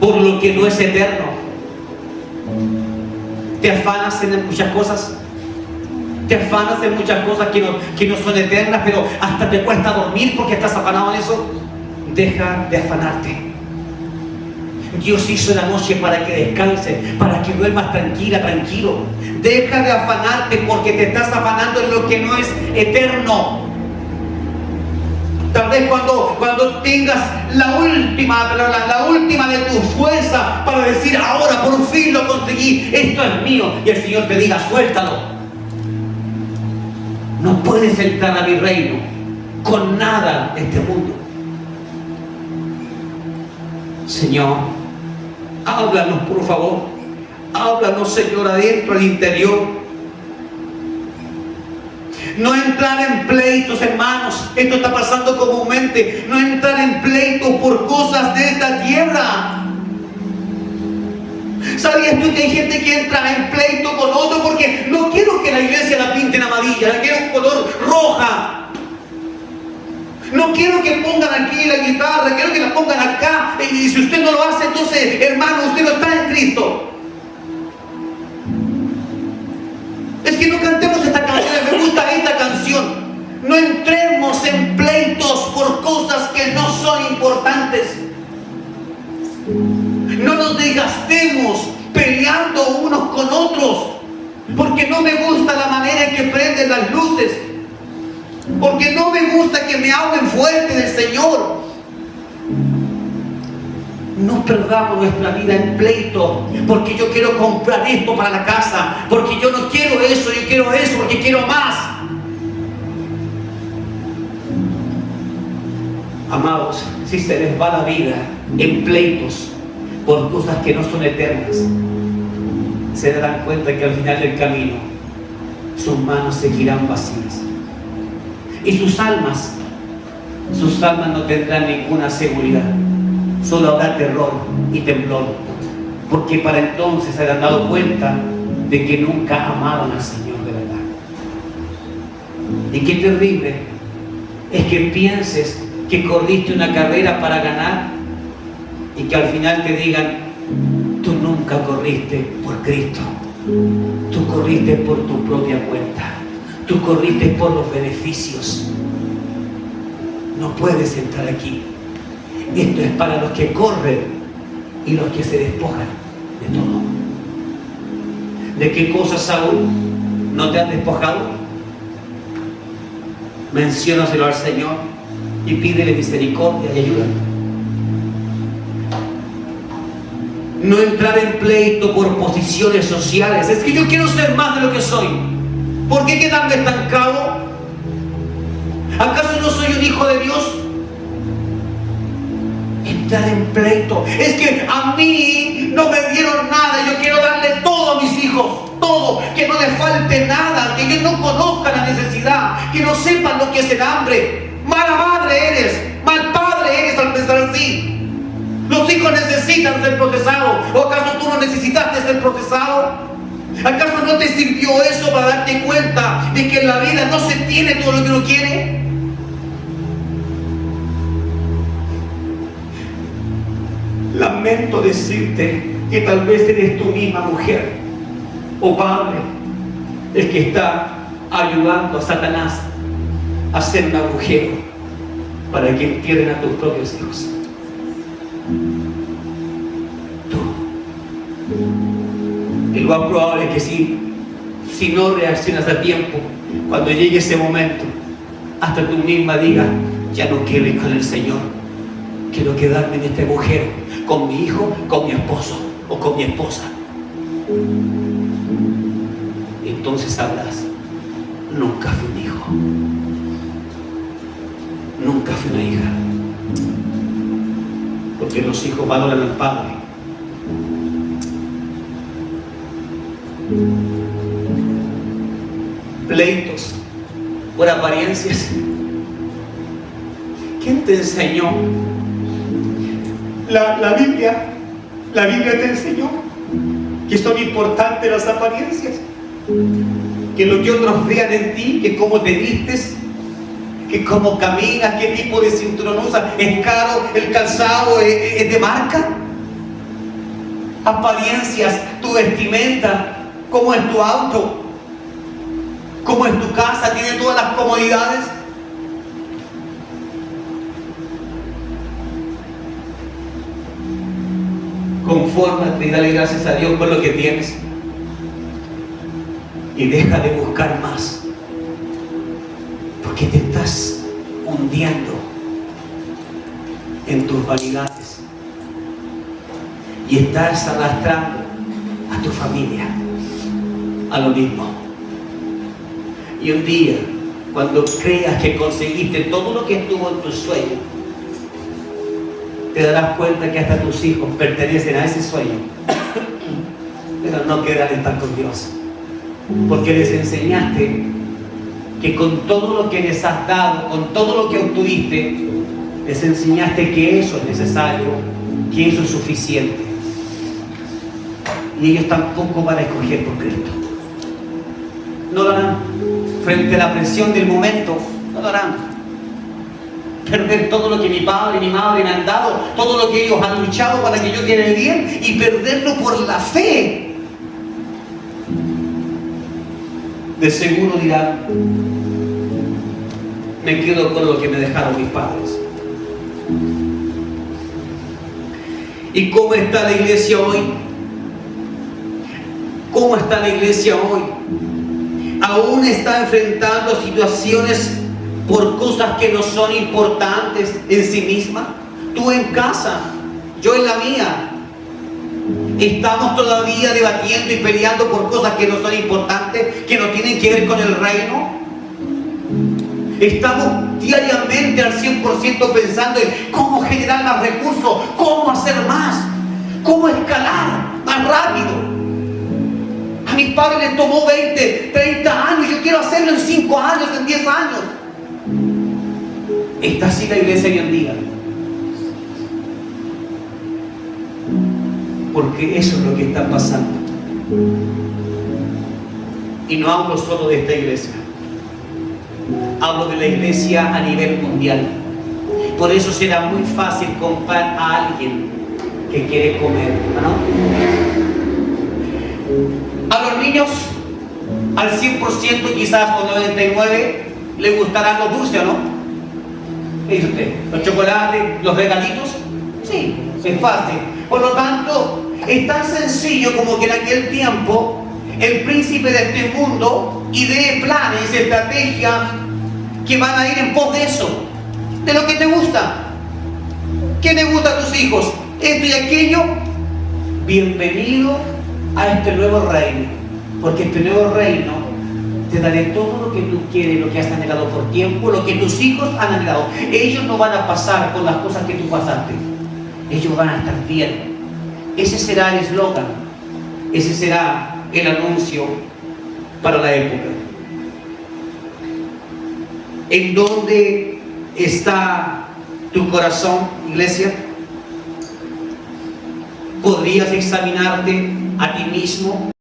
por lo que no es eterno. Te afanas en muchas cosas. Te afanas en muchas cosas que no son eternas, pero hasta te cuesta dormir porque estás afanado en eso. Deja de afanarte. Dios hizo la noche para que descanses, para que duermas tranquila, tranquilo. Deja de afanarte porque te estás afanando en lo que no es eterno. Tal vez cuando tengas la última de tu fuerza para decir: ahora por fin lo conseguí, esto es mío, y el Señor te diga: suéltalo. No puedes entrar a mi reino con nada de este mundo. Señor, háblanos, por favor. Háblanos, Señor, adentro, al interior. No entrar en pleitos, hermanos. Esto está pasando comúnmente. No entrar en pleitos por cosas de esta tierra. ¿Sabías tú que hay gente que entra en pleito con otro porque no quiero que la iglesia la pinten amarilla, la quiero en color roja? No quiero que pongan aquí la guitarra, quiero que la pongan acá. Y si usted no lo hace, entonces, hermano, usted no está en Cristo. Es que no cantemos esta canción, me gusta esta canción. No entremos en pleitos por cosas que no son importantes. No nos desgastemos peleando unos con otros, porque no me gusta la manera en que prenden las luces, porque no me gusta que me hablen fuerte del Señor. No perdamos nuestra vida en pleito, porque yo quiero comprar esto para la casa, porque yo no quiero eso, yo quiero eso, porque quiero más. Amados, si se les va la vida en pleitos por cosas que no son eternas, se darán cuenta que al final del camino sus manos seguirán vacías y sus almas no tendrán ninguna seguridad. Solo habrá terror y temblor, porque para entonces se habrán dado cuenta de que nunca amaban al Señor de verdad. Y qué terrible es que pienses que corriste una carrera para ganar y que al final te digan: tú nunca corriste por Cristo, tú corriste por tu propia cuenta, tú corriste por los beneficios. No puedes entrar aquí. Esto es para los que corren y los que se despojan de todo. ¿De qué cosas aún no te han despojado? Menciónaselo al Señor y pídele misericordia y ayuda. No entrar en pleito por posiciones sociales. Es que yo quiero ser más de lo que soy. ¿Por qué quedarme estancado? ¿Acaso no soy un hijo de Dios? entrar en pleito. Es que a mí no me dieron nada, yo quiero darle todo a mis hijos, todo, que no les falte nada, que ellos no conozcan la necesidad, que no sepan lo que es el hambre. Mala madre eres, mal padre eres al pensar así. Los hijos necesitan ser procesados. ¿O acaso tú no necesitaste ser procesado? ¿Acaso no te sirvió eso para darte cuenta de que en la vida no se tiene todo lo que uno quiere? Lamento decirte que tal vez eres tú misma, mujer o padre, el que está ayudando a Satanás a hacer un agujero para que entierren a tus propios hijos. Tú. Y lo más probable es que si no reaccionas a tiempo, cuando llegue ese momento, hasta tú misma digas, ya no quiero ir con el Señor, quiero quedarme en este agujero, con mi hijo, con mi esposo o con mi esposa. Entonces sabrás, nunca fui un hijo, nunca fui una hija, porque los hijos valoran al padre. Pleitos por apariencias. ¿Quién te enseñó? La Biblia te enseñó que son importantes las apariencias, que lo que otros vean en ti, que cómo te vistes, que cómo caminas, qué tipo de cinturón usas, es caro, el calzado es de marca. Apariencias, tu vestimenta, cómo es tu auto, cómo es tu casa, tiene todas las comodidades. Confórmate y dale gracias a Dios por lo que tienes. Y deja de buscar más, porque te estás hundiendo en tus vanidades y estás arrastrando a tu familia a lo mismo. Y un día, cuando creas que conseguiste todo lo que estuvo en tu sueño, te darás cuenta que hasta tus hijos pertenecen a ese sueño, pero no querrán estar con Dios, porque les enseñaste que con todo lo que les has dado, con todo lo que obtuviste, les enseñaste que eso es necesario, que eso es suficiente, y ellos tampoco van a escoger por Cristo. No lo harán. Frente a la presión del momento, no lo harán. Perder todo lo que mi padre y mi madre me han dado, todo lo que ellos han luchado para que yo quede bien, y perderlo por la fe. De seguro dirán, me quedo con lo que me dejaron mis padres. ¿Y cómo está la iglesia hoy? ¿Cómo está la iglesia hoy? Aún está enfrentando situaciones por cosas que no son importantes en sí misma. Tú en casa, yo en la mía. Estamos todavía debatiendo y peleando por cosas que no son importantes, que no tienen que ver con el reino. Estamos diariamente al 100% pensando en cómo generar más recursos, cómo hacer más, cómo escalar más rápido. A mis padres les tomó 20, 30 años, yo quiero hacerlo en 5 años, en 10 años. Está así la iglesia hoy en día. Porque eso es lo que está pasando. Y no hablo solo de esta iglesia, hablo de la iglesia a nivel mundial. Por eso será muy fácil comprar a alguien que quiere comer, ¿no? A los niños, al 100%, quizás con 99%, les gustarán los dulces, ¿no? ¿Qué dice usted? ¿Los chocolates, los regalitos? Sí, es fácil. Por lo tanto, es tan sencillo como que en aquel tiempo el príncipe de este mundo idee planes, estrategias que van a ir en pos de eso, de lo que te gusta. ¿Qué le gusta a tus hijos? Esto y aquello. Bienvenido a este nuevo reino, porque este nuevo reino te daré todo lo que tú quieres, lo que has anhelado por tiempo, lo que tus hijos han anhelado. Ellos no van a pasar por las cosas que tú pasaste. ellos van a estar bien. Ese será el eslogan, ese será el anuncio para la época. ¿En dónde está tu corazón, iglesia? ¿Podrías examinarte a ti mismo?